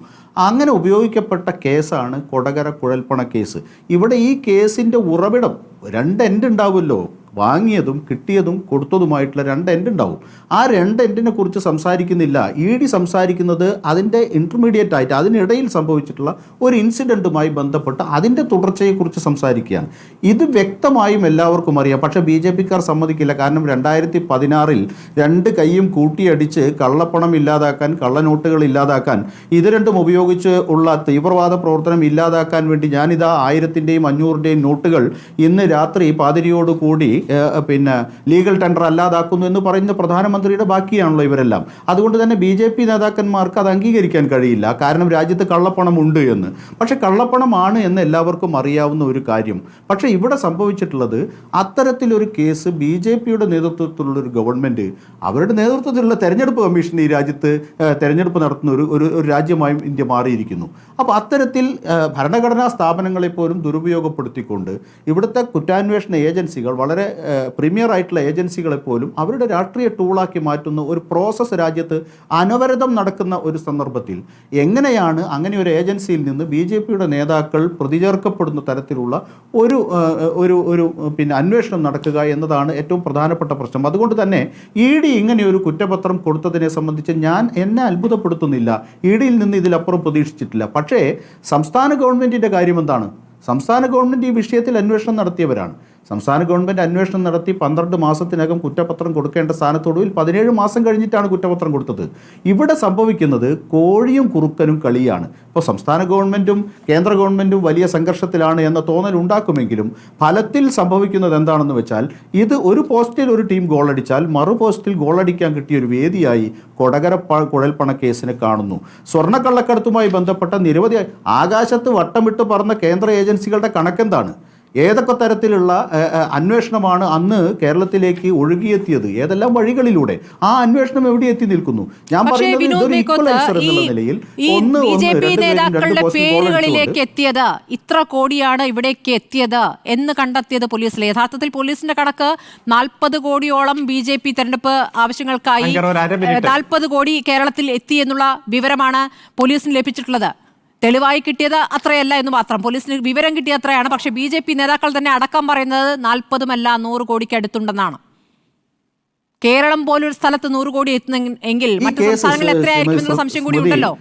അങ്ങനെ ഉപയോഗിക്കപ്പെട്ട കേസാണ് കൊടകര കുഴൽപ്പണ കേസ്. ഇവിടെ ഈ കേസിൻ്റെ ഉറവിടം 2 എൻഡ് ഉണ്ടാവുമല്ലോ, വാങ്ങിയതും കിട്ടിയതും കൊടുത്തതുമായിട്ടുള്ള 2 എൻഡ് ഉണ്ടാവും. ആ 2 എൻഡിനെ കുറിച്ച് സംസാരിക്കുന്നില്ല. ഇ ഡി സംസാരിക്കുന്നത് അതിൻ്റെ ഇൻ്റർമീഡിയറ്റ് ആയിട്ട് അതിനിടയിൽ സംഭവിച്ചിട്ടുള്ള ഒരു ഇൻസിഡൻറ്റുമായി ബന്ധപ്പെട്ട് അതിൻ്റെ തുടർച്ചയെക്കുറിച്ച് സംസാരിക്കുകയാണ്. ഇത് വ്യക്തമായും എല്ലാവർക്കും അറിയാം. പക്ഷേ ബി ജെ പിക്കാർ സമ്മതിക്കില്ല. കാരണം 2016 2 കൈയും കൂട്ടിയടിച്ച് കള്ളപ്പണം ഇല്ലാതാക്കാൻ, കള്ളനോട്ടുകൾ ഇല്ലാതാക്കാൻ, ഇത് രണ്ടും ഉപയോഗിച്ച് ഉള്ള തീവ്രവാദ പ്രവർത്തനം ഇല്ലാതാക്കാൻ വേണ്ടി ഞാനിതാ 1000-ൻ്റെയും 500-ൻ്റെയും നോട്ടുകൾ ഇന്ന് രാത്രി പാതിരിയോടുകൂടി ലീഗൽ ടെൻഡർ അല്ലാതാക്കുന്നു എന്ന് പറയുന്ന പ്രധാനമന്ത്രിയുടെ ബാക്കിയാണല്ലോ ഇവരെല്ലാം. അതുകൊണ്ട് തന്നെ ബി ജെ പി നേതാക്കന്മാർക്ക് അത് അംഗീകരിക്കാൻ കഴിയില്ല. കാരണം രാജ്യത്ത് കള്ളപ്പണം ഉണ്ട് എന്ന്. പക്ഷേ കള്ളപ്പണമാണ് എന്ന് എല്ലാവർക്കും അറിയാവുന്ന ഒരു കാര്യം. പക്ഷേ ഇവിടെ സംഭവിച്ചിട്ടുള്ളത്, അത്തരത്തിലൊരു കേസ് ബി ജെ പിയുടെ നേതൃത്വത്തിലുള്ളൊരു ഗവൺമെൻറ്, അവരുടെ നേതൃത്വത്തിലുള്ള തെരഞ്ഞെടുപ്പ് കമ്മീഷൻ ഈ രാജ്യത്ത് തെരഞ്ഞെടുപ്പ് നടത്തുന്ന ഒരു രാജ്യമായും ഇന്ത്യ മാറിയിരിക്കുന്നു. അപ്പോൾ അത്തരത്തിൽ ഭരണഘടനാ സ്ഥാപനങ്ങളെ പോലും ദുരുപയോഗപ്പെടുത്തിക്കൊണ്ട് ഇവിടുത്തെ കുറ്റാന്വേഷണ ഏജൻസികൾ, വളരെ പ്രീമിയർ ആയിട്ടുള്ള ഏജൻസികളെ പോലും അവരുടെ രാഷ്ട്രീയ ടൂളാക്കി മാറ്റുന്ന ഒരു പ്രോസസ്സ് രാജ്യത്ത് അനവരതം നടക്കുന്ന ഒരു സന്ദർഭത്തിൽ എങ്ങനെയാണ് അങ്ങനെ ഒരു ഏജൻസിയിൽ നിന്ന് ബി ജെ പിയുടെ നേതാക്കൾ പ്രതിചേർക്കപ്പെടുന്ന തരത്തിലുള്ള ഒരു അന്വേഷണം നടക്കുക എന്നതാണ് ഏറ്റവും പ്രധാനപ്പെട്ട പ്രശ്നം. അതുകൊണ്ട് തന്നെ ഇ ഡി ഇങ്ങനെയൊരു കുറ്റപത്രം കൊടുത്തതിനെ സംബന്ധിച്ച് എന്നെ അത്ഭുതപ്പെടുത്തുന്നില്ല. ഇ ഡിയിൽ നിന്ന് ഇതിലപ്പുറം പ്രതീക്ഷിച്ചിട്ടില്ല. പക്ഷേ സംസ്ഥാന ഗവൺമെൻറ്റിൻ്റെ കാര്യം എന്താണ്? സംസ്ഥാന ഗവൺമെൻറ് ഈ വിഷയത്തിൽ അന്വേഷണം നടത്തിയവരാണ്. സംസ്ഥാന ഗവൺമെൻറ് അന്വേഷണം നടത്തി 12 മാസത്തിനകം കുറ്റപത്രം കൊടുക്കേണ്ട സ്ഥാനത്തൊടുവിൽ 17 മാസം കഴിഞ്ഞിട്ടാണ് കുറ്റപത്രം കൊടുത്തത്. ഇവിടെ സംഭവിക്കുന്നത് കോഴിയും കുറുക്കനും കളിയാണ്. ഇപ്പോൾ സംസ്ഥാന ഗവൺമെൻറ്റും കേന്ദ്ര ഗവൺമെൻറ്റും വലിയ സംഘർഷത്തിലാണ് എന്ന തോന്നൽ ഉണ്ടാക്കുമെങ്കിലും ഫലത്തിൽ സംഭവിക്കുന്നത് എന്താണെന്ന് വെച്ചാൽ, ഇത് ഒരു പോസ്റ്റിൽ ഒരു ടീം ഗോളടിച്ചാൽ മറു പോസ്റ്റിൽ ഗോളടിക്കാൻ കിട്ടിയ ഒരു വേദിയായി കൊടകര കുഴൽപ്പണ കേസിനെ കാണുന്നു. സ്വർണ്ണക്കള്ളക്കടത്തുമായി ബന്ധപ്പെട്ട നിരവധി ആകാശത്ത് വട്ടമിട്ട് പറന്ന കേന്ദ്ര ഏജൻസികളുടെ കണക്കെന്താണ്? ഏതൊക്കെ തരത്തിലുള്ള അന്വേഷണമാണ് അന്ന് കേരളത്തിലേക്ക് ഒഴുകിയെത്തിയത്? ഏതെല്ലാം വഴികളിലൂടെ? ആ അന്വേഷണം എവിടെ എത്തി നിൽക്കുന്നു? ഞാൻ പറയുന്നത് ഇതൊരു ഈക്വലൈസർ എന്നുള്ള നിലയിൽ നേതാക്കളുടെ പേരുകളിലേക്ക് എത്തിയത് ഇത്ര കോടിയാണ് ഇവിടേക്ക് എത്തിയത് എന്ന് കണ്ടെത്തിയത് പോലീസിലെ. യഥാർത്ഥത്തിൽ പോലീസിന്റെ കണക്ക് 40 കോടിയോളം BJP തെരഞ്ഞെടുപ്പ് ആവശ്യങ്ങൾക്കായി 40 കോടി കേരളത്തിൽ എത്തി എന്നുള്ള വിവരമാണ് പോലീസിന് ലഭിച്ചിട്ടുള്ളത്. തെളിവായി കിട്ടിയത് അത്രയല്ല എന്ന് മാത്രം. പോലീസിന് വിവരം കിട്ടിയ അത്രയാണ്. പക്ഷേ BJP നേതാക്കൾ തന്നെ അടക്കം പറയുന്നത് 40-ഉമല്ല 100 കോടിക്ക് അടുത്തുണ്ടെന്നാണ്. കേരളം പോലൊരു സ്ഥലത്ത് 100 കോടി എത്തുന്നെങ്കിൽ മറ്റു സംസ്ഥാനങ്ങളിൽ എത്രയായിരിക്കും എന്നുള്ള സംശയം കൂടി ഉണ്ടല്ലോ.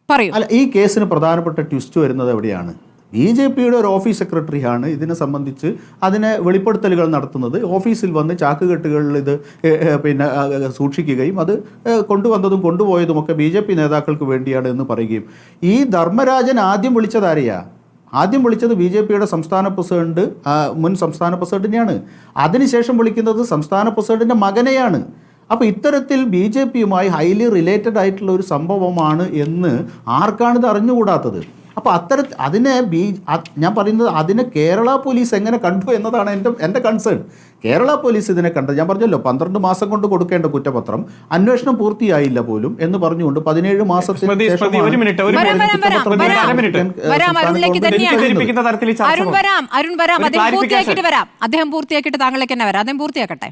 പറയൂ. അല്ല, ഈ കേസിന് പ്രധാനപ്പെട്ട ട്വിസ്റ്റ് വരുന്നത് എവിടെയാണ്? BJPയുടെ ഒരു ഓഫീസ് സെക്രട്ടറിയാണ് ഇതിനെ സംബന്ധിച്ച് അതിനെ വെളിപ്പെടുത്തലുകൾ നടത്തുന്നത്. ഓഫീസിൽ വന്ന് ചാക്കുകെട്ടുകളിൽ ഇത് സൂക്ഷിക്കുകയും അത് കൊണ്ടുവന്നതും കൊണ്ടുപോയതുമൊക്കെ BJP നേതാക്കൾക്ക് വേണ്ടിയാണ് എന്ന് പറയുകയും, ഈ ധർമ്മരാജൻ ആദ്യം വിളിച്ചതാരെയാ? ആദ്യം വിളിച്ചത് BJPയുടെ സംസ്ഥാന പ്രസിഡന്റ്, മുൻ സംസ്ഥാന പ്രസിഡന്റിനെയാണ്. അതിനുശേഷം വിളിക്കുന്നത് സംസ്ഥാന പ്രസിഡന്റിൻ്റെ മകനെയാണ്. അപ്പോൾ ഇത്തരത്തിൽ BJPയുമായി ഹൈലി റിലേറ്റഡ് ആയിട്ടുള്ള ഒരു സംഭവമാണ് എന്ന് ആർക്കാണിത് അറിഞ്ഞുകൂടാത്തത്? അപ്പോൾ ഞാൻ പറയുന്നത് അതിനെ കേരള പോലീസ് എങ്ങനെ കണ്ടു എന്നതാണ് എൻ്റെ കൺസേൺ. കേരള പോലീസ് ഇതിനെ കണ്ടത്, ഞാൻ പറഞ്ഞല്ലോ 12 മാസം കൊണ്ട് കൊടുക്കേണ്ട കുറ്റപത്രം അന്വേഷണം പൂർത്തിയായില്ല പോലും എന്ന് പറഞ്ഞുകൊണ്ട് 17 മാസത്തിന് അദ്ദേഹം പൂർത്തിയാക്കിയിട്ട് താങ്കളിലേക്ക് തന്നെ വരാം. അദ്ദേഹം പൂർത്തിയാക്കട്ടെ.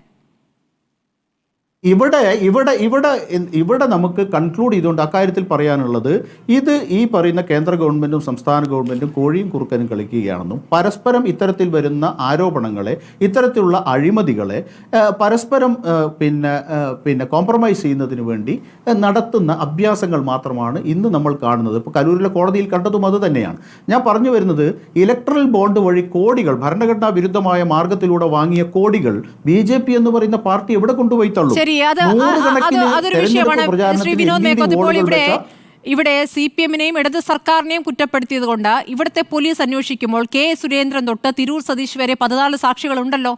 ഇവിടെ നമുക്ക് കൺക്ലൂഡ് ചെയ്തുകൊണ്ട് അക്കാര്യത്തിൽ പറയാനുള്ളത്, ഇത് ഈ പറയുന്ന കേന്ദ്ര ഗവൺമെൻറ്റും സംസ്ഥാന ഗവൺമെൻറ്റും കോഴിയും കുറുക്കനും കളിക്കുകയാണെന്നും പരസ്പരം ഇത്തരത്തിൽ വരുന്ന ആരോപണങ്ങളെ, ഇത്തരത്തിലുള്ള അഴിമതികളെ പരസ്പരം കോംപ്രമൈസ് ചെയ്യുന്നതിന് വേണ്ടി നടത്തുന്ന അഭ്യാസങ്ങൾ മാത്രമാണ് ഇന്ന് നമ്മൾ കാണുന്നത്. ഇപ്പോൾ കലൂരിലെ കോടതിയിൽ കണ്ടതും അത് തന്നെയാണ്. ഞാൻ പറഞ്ഞു വരുന്നത്, ഇലക്ട്രൽ ബോണ്ട് വഴി കോടികൾ, ഭരണഘടനാ വിരുദ്ധമായ മാർഗത്തിലൂടെ വാങ്ങിയ കോടികൾ BJP എന്ന് പറയുന്ന പാർട്ടി എവിടെ കൊണ്ടുപോയി തള്ളും? അതൊരു വിഷയമാണ്. ശ്രീ വിനോദ് മേക്കോത്ത്, ഇപ്പോൾ ഇവിടെ CPM-നെയും ഇടത് സർക്കാരിനെയും കുറ്റപ്പെടുത്തിയത് കൊണ്ട് ഇവിടുത്തെ പോലീസ് അന്വേഷിക്കുമ്പോൾ K. സുരേന്ദ്രൻ തൊട്ട് തിരൂർ സതീഷ് വരെ 14 സാക്ഷികളുണ്ടല്ലോ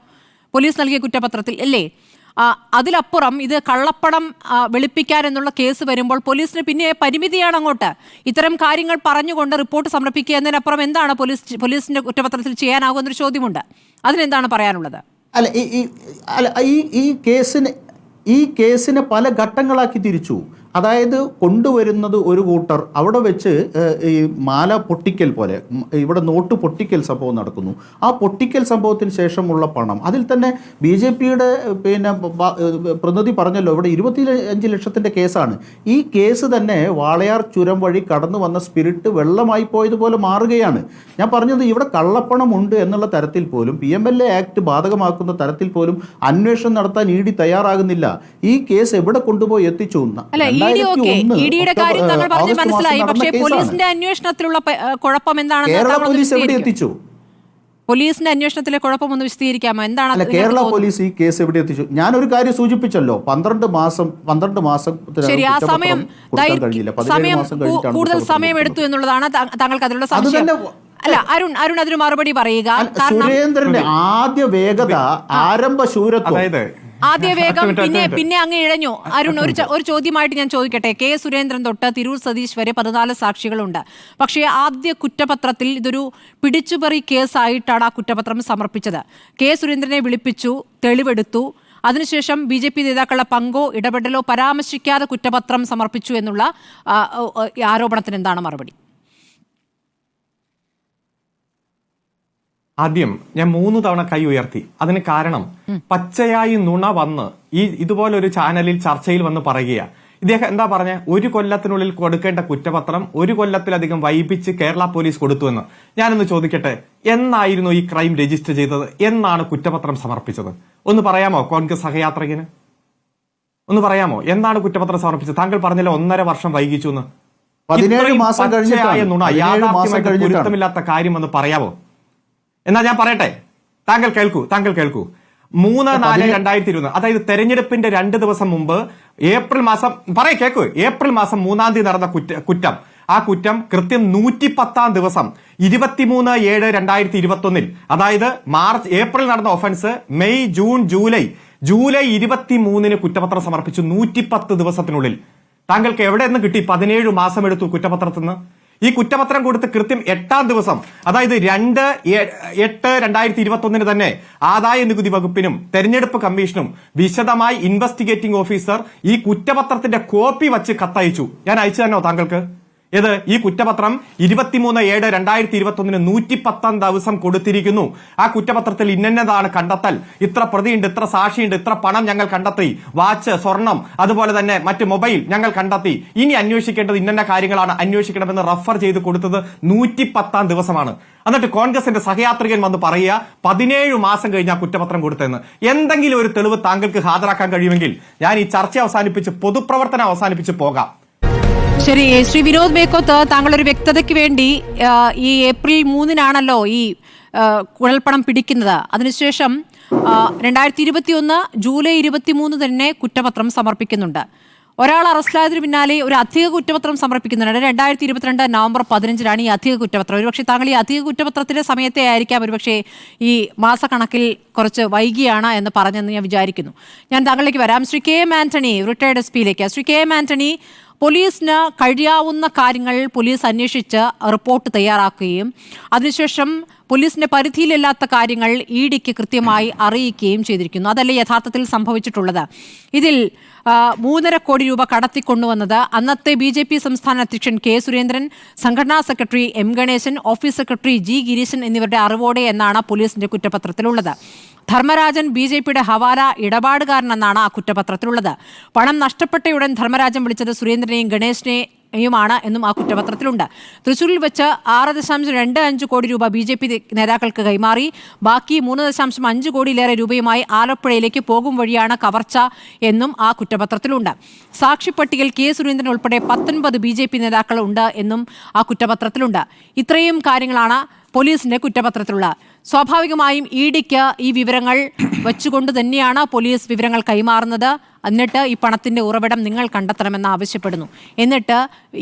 പോലീസ് നൽകിയ കുറ്റപത്രത്തിൽ, അല്ലേ? അതിലപ്പുറം ഇത് കള്ളപ്പണം വെളുപ്പിക്കാൻ എന്നുള്ള കേസ് വരുമ്പോൾ പോലീസിന് പിന്നെ പരിമിതിയാണ് അങ്ങോട്ട്. ഇത്തരം കാര്യങ്ങൾ പറഞ്ഞുകൊണ്ട് റിപ്പോർട്ട് സമർപ്പിക്കുക എന്നതിനപ്പുറം എന്താണ് പോലീസിന്റെ കുറ്റപത്രത്തിൽ ചെയ്യാനാകുമെന്നൊരു ചോദ്യമുണ്ട്. അതിനെന്താണ് പറയാനുള്ളത്? ഈ കേസിനെ പല ഘട്ടങ്ങളാക്കി തിരിച്ചു. അതായത് കൊണ്ടുവരുന്നത് ഒരു കൂട്ടർ, അവിടെ വെച്ച് ഈ മാല പൊട്ടിക്കൽ പോലെ ഇവിടെ നോട്ട് പൊട്ടിക്കൽ സംഭവം നടക്കുന്നു. ആ പൊട്ടിക്കൽ സംഭവത്തിന് ശേഷമുള്ള പണം, അതിൽ തന്നെ BJPയുടെ പ്രതിനിധി പറഞ്ഞല്ലോ, ഇവിടെ 25 ലക്ഷത്തിൻ്റെ കേസാണ്. ഈ കേസ് തന്നെ വാളയാർ ചുരം വഴി കടന്നു വന്ന സ്പിരിറ്റ് വെള്ളമായി പോയതുപോലെ മാറുകയാണ്. ഞാൻ പറഞ്ഞത്, ഇവിടെ കള്ളപ്പണം ഉണ്ട് എന്നുള്ള തരത്തിൽ പോലും, PMLA ആക്ട് ബാധകമാക്കുന്ന തരത്തിൽ പോലും അന്വേഷണം നടത്താൻ ED തയ്യാറാകുന്നില്ല. ഈ കേസ് എവിടെ കൊണ്ടുപോയി എത്തിച്ചു? ഇഡിയുടെ കാര്യം താങ്കൾ പറഞ്ഞ് മനസ്സിലായി. പക്ഷേ പോലീസിന്റെ അന്വേഷണത്തിലുള്ള കുഴപ്പം എന്താണെന്ന്, പോലീസിന്റെ അന്വേഷണത്തിലെ കുഴപ്പമൊന്ന് വിശദീകരിക്കാമോ? എന്താണ് കേരള പോലീസ് ഈ കേസ് എവിടെ എത്തിച്ചു? ഞാനൊരു കാര്യം സൂചിപ്പിച്ചല്ലോ, 12 മാസം ശരി, ആ സമയം കൂടുതൽ സമയം എടുത്തു എന്നുള്ളതാണ് താങ്കൾക്ക് അതിലുള്ള സംശയം. അല്ല, അരുൺ അതിന് മറുപടി പറയുക. സുരേന്ദ്രന്റെ ആദ്യ വേഗത, ആരംഭ ശൂരത്വം, ആദ്യ വേഗം പിന്നെ അങ്ങ് ഇഴഞ്ഞു. അരുൺ, ഒരു ചോദ്യമായിട്ട് ഞാൻ ചോദിക്കട്ടെ. K. സുരേന്ദ്രൻ തൊട്ട് തിരൂർ സതീഷ് വരെ 14 സാക്ഷികളുണ്ട്. പക്ഷേ ആദ്യ കുറ്റപത്രത്തിൽ ഇതൊരു പിടിച്ചുപറി കേസായിട്ടാണ് ആ കുറ്റപത്രം സമർപ്പിച്ചത്. K. സുരേന്ദ്രനെ വിളിപ്പിച്ചു, തെളിവെടുത്തു. അതിനുശേഷം BJP നേതാക്കളുടെ പങ്കോ ഇടപെടലോ പരാമർശിക്കാതെ കുറ്റപത്രം സമർപ്പിച്ചു എന്നുള്ള ആരോപണത്തിന് എന്താണ് മറുപടി? ആദ്യം ഞാൻ 3 തവണ കൈ ഉയർത്തി. അതിന് കാരണം പച്ചയായി നുണ വന്ന് ഇതുപോലൊരു ചാനലിൽ ചർച്ചയിൽ വന്ന് പറയുകയാണ്. ഇദ്ദേഹം എന്താ പറഞ്ഞ, 1 കൊല്ലത്തിനുള്ളിൽ കൊടുക്കേണ്ട കുറ്റപത്രം 1 കൊല്ലത്തിലധികം വൈകിപ്പിച്ച് കേരള പോലീസ് കൊടുത്തുവെന്ന്. ഞാനൊന്ന് ചോദിക്കട്ടെ, എന്നായിരുന്നു ഈ ക്രൈം രജിസ്റ്റർ ചെയ്തത്? എന്നാണ് കുറ്റപത്രം സമർപ്പിച്ചത്? ഒന്ന് പറയാമോ കോൺഗ്രസ് സഹയാത്രികന്? ഒന്ന് പറയാമോ, എന്താണ് കുറ്റപത്രം സമർപ്പിച്ചത്? താങ്കൾ പറഞ്ഞല്ലോ 1.5 വർഷം വൈകിച്ചു എന്ന്. 17 മാസം കഴിഞ്ഞിട്ടാണ്. 17 മാസം കഴിഞ്ഞിട്ടാണ്. പൊരുത്തമില്ലാത്ത കാര്യം എന്ന് പറയാമോ? എന്നാ ഞാൻ പറയട്ടെ, താങ്കൾ കേൾക്കൂ. 3/4/2020, അതായത് തെരഞ്ഞെടുപ്പിന്റെ 2 ദിവസം മുമ്പ് ഏപ്രിൽ മാസം 3-ാം തീയതി നടന്ന കുറ്റം, ആ കുറ്റം കൃത്യം 110-ാം ദിവസം 23/7/2021, അതായത് ഏപ്രിൽ നടന്ന ഒഫൻസ് മെയ്, ജൂൺ, ജൂലൈ 23-ന് കുറ്റപത്രം സമർപ്പിച്ചു. 110 ദിവസത്തിനുള്ളിൽ. താങ്കൾക്ക് എവിടെ നിന്ന് കിട്ടി 17 മാസം എടുത്തു കുറ്റപത്രത്തിൽ നിന്ന്? ഈ കുറ്റപത്രം കൊടുത്ത് കൃത്യം 8-ാം ദിവസം, അതായത് 2/8/2021 തന്നെ ആദായ നികുതി വകുപ്പിനും തെരഞ്ഞെടുപ്പ് കമ്മീഷനും വിശദമായി ഇൻവെസ്റ്റിഗേറ്റിംഗ് ഓഫീസർ ഈ കുറ്റപത്രത്തിന്റെ കോപ്പി വച്ച് കത്തയച്ചു. ഞാൻ അയച്ചു തന്നോ താങ്കൾക്ക്? ഈ കുറ്റപത്രം 23/7/2021 110-ാം ദിവസം കൊടുത്തിരിക്കുന്നു. ആ കുറ്റപത്രത്തിൽ ഇന്നതാണ് കണ്ടെത്തൽ, ഇത്ര പ്രതിയുണ്ട്, ഇത്ര സാക്ഷിയുണ്ട്, ഇത്ര പണം ഞങ്ങൾ കണ്ടെത്തി, വാച്ച്, സ്വർണം, അതുപോലെ തന്നെ മറ്റ് മൊബൈൽ ഞങ്ങൾ കണ്ടെത്തി, ഇനി അന്വേഷിക്കേണ്ടത് ഇന്ന കാര്യങ്ങളാണ്, അന്വേഷിക്കണമെന്ന് റഫർ ചെയ്ത് കൊടുത്തത് 110-ാം ദിവസമാണ്. എന്നിട്ട് കോൺഗ്രസിന്റെ സഹയാത്രികൻ വന്ന് പറയുക 17 മാസം കഴിഞ്ഞ് ആ കുറ്റപത്രം കൊടുത്തെന്ന്. എന്തെങ്കിലും ഒരു തെളിവ് താങ്കൾക്ക് ഹാജരാക്കാൻ കഴിയുമെങ്കിൽ ഞാൻ ഈ ചർച്ച അവസാനിപ്പിച്ച് പൊതുപ്രവർത്തനം അവസാനിപ്പിച്ച് പോകാം. ശരി, ശ്രീ വിനോദ് മേക്കോത്ത്, താങ്കളൊരു വ്യക്തതയ്ക്ക് വേണ്ടി ഈ ഏപ്രിൽ 3-നാണല്ലോ ഈ കുഴൽപ്പണം പിടിക്കുന്നത്. അതിനുശേഷം 2021 ജൂലൈ 23 തന്നെ കുറ്റപത്രം സമർപ്പിക്കുന്നുണ്ട്. ഒരാൾ അറസ്റ്റിലായതിനു പിന്നാലെ ഒരു അധിക കുറ്റപത്രം സമർപ്പിക്കുന്നുണ്ട്. 2022 നവംബർ 15-നാണ് ഈ അധിക കുറ്റപത്രം. ഒരുപക്ഷെ താങ്കൾ ഈ അധിക കുറ്റപത്രത്തിന്റെ സമയത്തെ ആയിരിക്കാം ഒരുപക്ഷെ ഈ മാസക്കണക്കിൽ കുറച്ച് വൈകിയാണ് എന്ന് പറഞ്ഞെന്ന് ഞാൻ വിചാരിക്കുന്നു. ഞാൻ താങ്കളിലേക്ക് വരാം. Shri K M Antony, retired S പിയിലേക്ക്. ശ്രീ കെ എം ആന്റണി, പോലീസിന് കഴിയാവുന്ന കാര്യങ്ങൾ പോലീസ് അന്വേഷിച്ച് റിപ്പോർട്ട് തയ്യാറാക്കുകയും അതിനുശേഷം പോലീസിന്റെ പരിധിയിലല്ലാത്ത കാര്യങ്ങൾ ഇഡിക്ക് കൃത്യമായി അറിയിക്കുകയും ചെയ്തിരിക്കുന്നു. അതല്ലേ യഥാർത്ഥത്തിൽ സംഭവിച്ചിട്ടുള്ളത്. ഇതിൽ 3.5 കോടി രൂപ കടത്തിക്കൊണ്ടുവന്നത് അന്നത്തെ BJP സംസ്ഥാന അധ്യക്ഷൻ കെ സുരേന്ദ്രൻ, സംഘടനാ secretary M Ganesan, office secretary G Gireesan എന്നിവരുടെ അറിവോടെ എന്നാണ് പോലീസിന്റെ കുറ്റപത്രത്തിലുള്ളത്. ധർമ്മരാജൻ BJPയുടെ ഹവാല ഇടപാടുകാരനെന്നാണ് ആ കുറ്റപത്രത്തിലുള്ളത്. പണം നഷ്ടപ്പെട്ടയുടൻ ധർമ്മരാജൻ വിളിച്ചത് സുരേന്ദ്രനെയും ഗണേശനെയുമാണ് എന്നും ആ കുറ്റപത്രത്തിലുണ്ട്. തൃശ്ശൂരിൽ വെച്ച് 6.25 കോടി രൂപ BJP നേതാക്കൾക്ക് കൈമാറി. ബാക്കി 3.5 കോടിയിലേറെ രൂപയുമായി ആലപ്പുഴയിലേക്ക് പോകും വഴിയാണ് കവർച്ച എന്നും ആ കുറ്റപത്രത്തിലുണ്ട്. സാക്ഷിപ്പട്ടികയിൽ കെ സുരേന്ദ്രൻ ഉൾപ്പെടെ 19 BJP നേതാക്കൾ ഉണ്ട് എന്നും ആ കുറ്റപത്രത്തിലുണ്ട്. ഇത്രയും കാര്യങ്ങളാണ് പോലീസിന്റെ കുറ്റപത്രത്തിലുള്ള. സ്വാഭാവികമായും ഇഡിക്ക് ഈ വിവരങ്ങൾ വെച്ചുകൊണ്ട് തന്നെയാണ് പോലീസ് വിവരങ്ങൾ കൈമാറുന്നത്. എന്നിട്ട് ഈ പണത്തിന്റെ ഉറവിടം നിങ്ങൾ കണ്ടെത്തണമെന്ന് ആവശ്യപ്പെടുന്നു. എന്നിട്ട്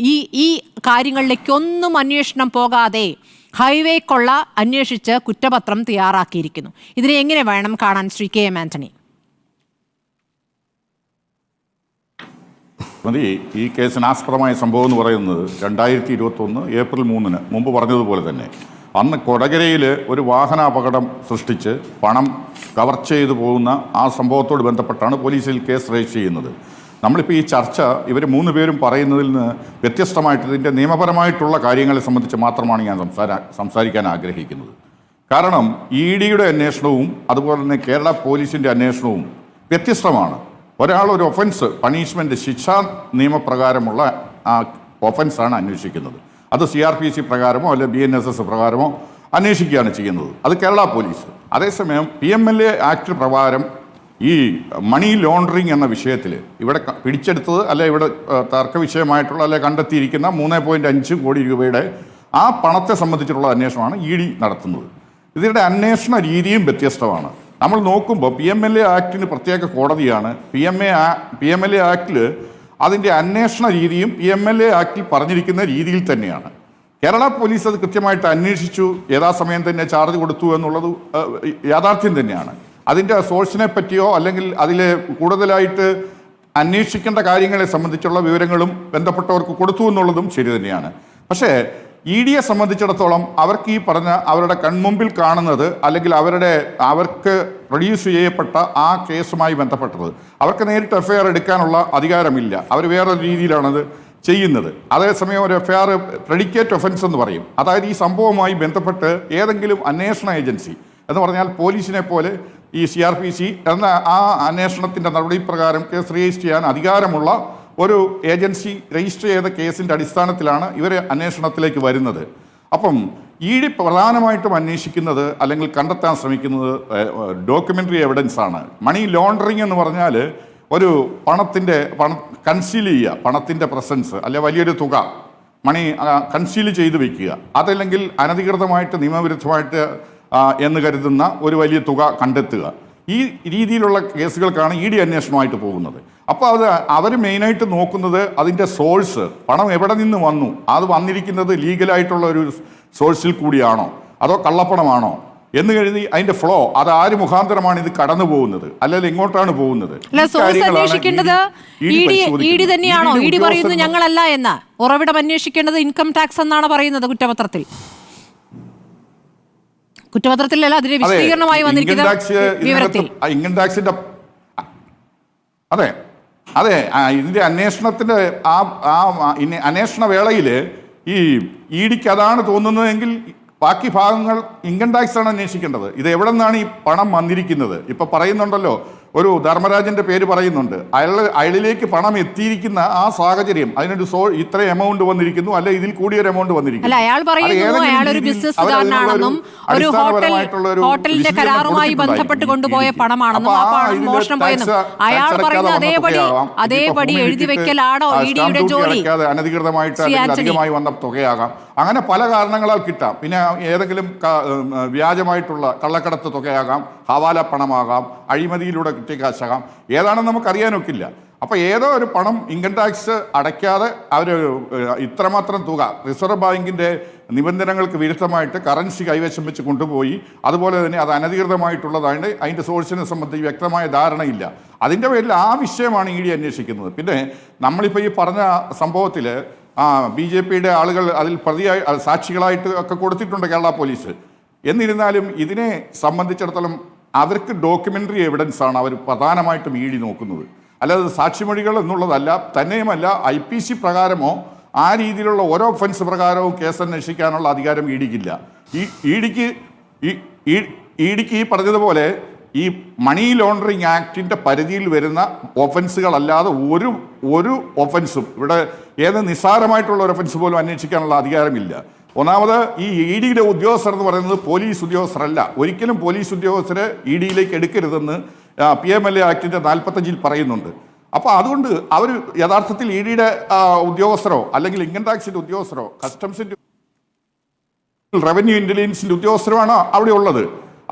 ഈ കാര്യങ്ങളിലേക്കൊന്നും അന്വേഷണം പോകാതെ ഹൈവേ കൊള്ള അന്വേഷിച്ച് കുറ്റപത്രം തയ്യാറാക്കിയിരിക്കുന്നു. ഇതിനെ എങ്ങനെ വേണം കാണാൻ ശ്രീ കെ എം ആന്റണി? ഈ കേസിനാസ്പദമായ സംഭവം എന്ന് പറയുന്നത് 2021 ഏപ്രിൽ 3-ന് മുമ്പ് പറഞ്ഞതുപോലെ തന്നെ അന്ന് കൊടകരയിൽ ഒരു വാഹനാപകടം സൃഷ്ടിച്ച് പണം കവർച്ച ചെയ്തു പോകുന്ന ആ സംഭവത്തോട് ബന്ധപ്പെട്ടാണ് പോലീസിൽ കേസ് രജിസ്റ്റർ ചെയ്യുന്നത്. നമ്മളിപ്പോൾ ഈ ചർച്ച ഇവർ 3 പേരും പറയുന്നതിൽ നിന്ന് വ്യത്യസ്തമായിട്ട് ഇതിൻ്റെ നിയമപരമായിട്ടുള്ള കാര്യങ്ങളെ സംബന്ധിച്ച് മാത്രമാണ് ഞാൻ സംസാരിക്കാൻ ആഗ്രഹിക്കുന്നത്. കാരണം EDയുടെ അന്വേഷണവും അതുപോലെ തന്നെ കേരള പോലീസിൻ്റെ അന്വേഷണവും വ്യത്യസ്തമാണ്. ഒരാൾ ഒരു ഒഫൻസ് പണിഷ്മെൻറ്റ് ശിക്ഷാ നിയമപ്രകാരമുള്ള ആ ഒഫൻസാണ് അന്വേഷിക്കുന്നത്. അത് CRPC പ്രകാരമോ അല്ലെങ്കിൽ BNSS പ്രകാരമോ അന്വേഷിക്കുകയാണ് ചെയ്യുന്നത്. അത് കേരള പോലീസ്. അതേസമയം PMLA ആക്ട് പ്രകാരം ഈ മണി ലോണ്ടറിങ് എന്ന വിഷയത്തിൽ ഇവിടെ പിടിച്ചെടുത്തത് അല്ലെ ഇവിടെ തർക്ക വിഷയമായിട്ടുള്ള അല്ലെ കണ്ടെത്തിയിരിക്കുന്ന 3.5 കോടി രൂപയുടെ ആ പണത്തെ സംബന്ധിച്ചിട്ടുള്ള അന്വേഷണമാണ് ED നടത്തുന്നത്. ഇതിൻ്റെ അന്വേഷണ രീതിയും വ്യത്യസ്തമാണ്. നമ്മൾ നോക്കുമ്പോൾ PMLA ആക്ടിന് പ്രത്യേക കോടതിയാണ്. PMLA ആക്ടിൽ അതിൻ്റെ അന്വേഷണ രീതിയും PMLA ആക്ടിൽ പറഞ്ഞിരിക്കുന്ന രീതിയിൽ തന്നെയാണ്. കേരള പോലീസ് അത് കൃത്യമായിട്ട് അന്വേഷിച്ചു, യഥാസമയം തന്നെ ചാർജ് കൊടുത്തു എന്നുള്ളത് യാഥാർത്ഥ്യം തന്നെയാണ്. അതിൻ്റെ സോഴ്സിനെ പറ്റിയോ അല്ലെങ്കിൽ അതിലെ കൂടുതലായിട്ട് അന്വേഷിക്കേണ്ട കാര്യങ്ങളെ സംബന്ധിച്ചുള്ള വിവരങ്ങളും ബന്ധപ്പെട്ടവർക്ക് കൊടുത്തു എന്നുള്ളതും ശരി തന്നെയാണ്. പക്ഷേ EDയെ സംബന്ധിച്ചിടത്തോളം അവർക്ക് ഈ പറഞ്ഞ അവരുടെ കൺമുമ്പിൽ കാണുന്നത് അല്ലെങ്കിൽ അവർക്ക് പ്രൊഡ്യൂസ് ചെയ്യപ്പെട്ട ആ കേസുമായി ബന്ധപ്പെട്ടത് അവർക്ക് നേരിട്ട് FIR എടുക്കാനുള്ള അധികാരമില്ല. അവർ വേറൊരു രീതിയിലാണത് ചെയ്യുന്നത്. അതേസമയം ഒരു FIR പ്രെഡിക്കേറ്റ് ഒഫൻസ് എന്ന് പറയും. അതായത് ഈ സംഭവവുമായി ബന്ധപ്പെട്ട് ഏതെങ്കിലും അന്വേഷണ ഏജൻസി എന്ന് പറഞ്ഞാൽ പോലീസിനെ പോലെ ഈ CRPC എന്ന ആ അന്വേഷണത്തിൻ്റെ നടപടിപ്രകാരം കേസ് രജിസ്റ്റർ ചെയ്യാൻ അധികാരമുള്ള ഒരു ഏജൻസി രജിസ്റ്റർ ചെയ്ത കേസിൻ്റെ അടിസ്ഥാനത്തിലാണ് ഇവർ അന്വേഷണത്തിലേക്ക് വരുന്നത്. അപ്പം ED പ്രധാനമായിട്ടും അന്വേഷിക്കുന്നത് അല്ലെങ്കിൽ കണ്ടെത്താൻ ശ്രമിക്കുന്നത് ഡോക്യുമെൻ്ററി എവിഡൻസ് ആണ്. മണി ലോണ്ടറിങ് എന്ന് പറഞ്ഞാൽ ഒരു പണം കൺസീൽ ചെയ്യുക, പണത്തിൻ്റെ പ്രസൻസ് അല്ലെ വലിയൊരു തുക മണി കൺസീൽ ചെയ്ത് വെക്കുക, അതല്ലെങ്കിൽ അനധികൃതമായിട്ട് നിയമവിരുദ്ധമായിട്ട് എന്ന് കരുതുന്ന ഒരു വലിയ തുക കണ്ടെത്തുക. ഈ രീതിയിലുള്ള കേസുകൾക്കാണ് ED അന്വേഷണമായിട്ട് പോകുന്നത്. അപ്പോൾ അവർ മെയിനായിട്ട് നോക്കുന്നത് അതിൻ്റെ സോഴ്സ്, പണം എവിടെ നിന്ന് വന്നു, അത് വന്നിരിക്കുന്നത് ലീഗലായിട്ടുള്ള ഒരു സോഴ്സിൽ കൂടിയാണോ അതോ കള്ളപ്പണമാണോ എന്ന് കരുതി അതിന്റെ ഫ്ലോ, അത് ആര് മുഖാന്തരമാണ് ഇത് കടന്നു പോകുന്നത്, അല്ലെങ്കിൽ എങ്ങോട്ടാണ് പോകുന്നത്. തന്നെയാണോ? ED പറയുന്നത് ഞങ്ങളല്ല എന്ന്. ഉറവിടം അന്വേഷിക്കേണ്ടത് ഇൻകം ടാക്സ് എന്നാണ് പറയുന്നത് കുറ്റപത്രത്തിൽ. കുറ്റപത്രത്തിലല്ല, അതിന്റെ വിശദീകരണമായി വന്നിരിക്കുന്ന വിവരത്തിൽ. ഇൻകം ടാക്സിന്റെ അതെ അതെ ഇതിന്റെ അന്വേഷണത്തിന്റെ അന്വേഷണ വേളയിൽ ഈ EDക്ക് അതാണ് തോന്നുന്നതെങ്കിൽ ബാക്കി ഭാഗങ്ങൾ ഇൻകം ടാക്സ് ആണ് അന്വേഷിക്കേണ്ടത്. ഇത് എവിടെ നിന്നാണ് ഈ പണം വന്നിരിക്കുന്നത്? ഇപ്പൊ പറയുന്നുണ്ടല്ലോ, ഒരു ധർമ്മരാജന്റെ പേര് പറയുന്നുണ്ട്, അയാളിലേക്ക് പണം എത്തിയിരിക്കുന്ന ആ സാഹചര്യം, അതിനൊരു ഇത്ര എമൗണ്ട് വന്നിരിക്കുന്നു, അല്ലെ ഇതിൽ കൂടിയൊരു എമൗണ്ട് വന്നിരിക്കുന്നു. അയാൾ പറയുന്നു അയാളൊരു ബിസിനസ്സുകാരനാണെന്നും ഒരു ഹോട്ടലിന്റെ കരാറുമായി ബന്ധപ്പെട്ട് കൊണ്ടുപോയ പണമാണെന്നും ആ പണം മോഷണം പോയെന്നും അയാൾ പറയുന്നത് അതേപടി എഴുതി വെക്കലാണോ EDയുടെ ജോലി? അനധികൃതമായിട്ട് അധികമായി വന്ന തുകയാകാം, അങ്ങനെ പല കാരണങ്ങളാൽ കിട്ടാം. പിന്നെ ഏതെങ്കിലും വ്യാജമായിട്ടുള്ള കള്ളക്കടത്ത് തുകയാകാം, ഹവാല പണമാകാം, അഴിമതിയിലൂടെ കിട്ടിയ കാശാകാം, ഏതാണെന്ന് നമുക്കറിയാനൊക്കില്ല. അപ്പോൾ ഏതോ ഒരു പണം ഇൻകം ടാക്സ് അടയ്ക്കാതെ അവർ ഇത്രമാത്രം തുക റിസർവ് ബാങ്കിൻ്റെ നിബന്ധനകൾക്ക് വിരുദ്ധമായിട്ട് കറൻസി കൈവശം വെച്ച് കൊണ്ടുപോയി. അതുപോലെ തന്നെ അത് അനധികൃതമായിട്ടുള്ളതായത് അതിൻ്റെ സോഴ്സിനെ സംബന്ധിച്ച് വ്യക്തമായ ധാരണയില്ല. അതിൻ്റെ പേരിൽ ആ വിഷയമാണ് ED അന്വേഷിക്കുന്നത്. പിന്നെ നമ്മളിപ്പോൾ ഈ പറഞ്ഞ സംഭവത്തിൽ BJPയുടെ ആളുകൾ അതിൽ പ്രതിയായി സാക്ഷികളായിട്ട് ഒക്കെ കൊടുത്തിട്ടുണ്ട് കേരള പോലീസ്. എന്നിരുന്നാലും ഇതിനെ സംബന്ധിച്ചിടത്തോളം അവർക്ക് ഡോക്യുമെൻ്ററി എവിഡൻസ് ആണ് അവർ പ്രധാനമായിട്ടും ED നോക്കുന്നത്, അല്ലാതെ സാക്ഷിമൊഴികൾ എന്നുള്ളതല്ല. തന്നെയുമല്ല IPC പ്രകാരമോ ആ രീതിയിലുള്ള ഓരോ ഒഫൻസ് പ്രകാരവും കേസ് അന്വേഷിക്കാനുള്ള അധികാരം EDക്കില്ല. EDക്ക് ഈ പറഞ്ഞതുപോലെ ഈ മണി ലോണ്ടറിങ് ആക്ടിൻ്റെ പരിധിയിൽ വരുന്ന ഒഫൻസുകളല്ലാതെ ഒരു ഒഫൻസും ഇവിടെ ഏത് നിസ്സാരമായിട്ടുള്ള ഒരു ഒഫൻസ് പോലും അന്വേഷിക്കാനുള്ള അധികാരമില്ല. ഒന്നാമത് ഈ EDയുടെ ഉദ്യോഗസ്ഥർ എന്ന് പറയുന്നത് പോലീസ് ഉദ്യോഗസ്ഥരല്ല. ഒരിക്കലും പോലീസ് ഉദ്യോഗസ്ഥരെ EDയിലേക്ക് എടുക്കരുതെന്ന് PMLA ആക്ടിൻ്റെ 45 പറയുന്നുണ്ട്. അപ്പോൾ അതുകൊണ്ട് അവർ യഥാർത്ഥത്തിൽ EDയുടെ ഉദ്യോഗസ്ഥരോ അല്ലെങ്കിൽ ഇൻകം ടാക്സിൻ്റെ ഉദ്യോഗസ്ഥരോ കസ്റ്റംസിൻ്റെ റവന്യൂ ഇൻ്റലിജൻസിൻ്റെ ഉദ്യോഗസ്ഥരുമാണ് അവിടെ ഉള്ളത്.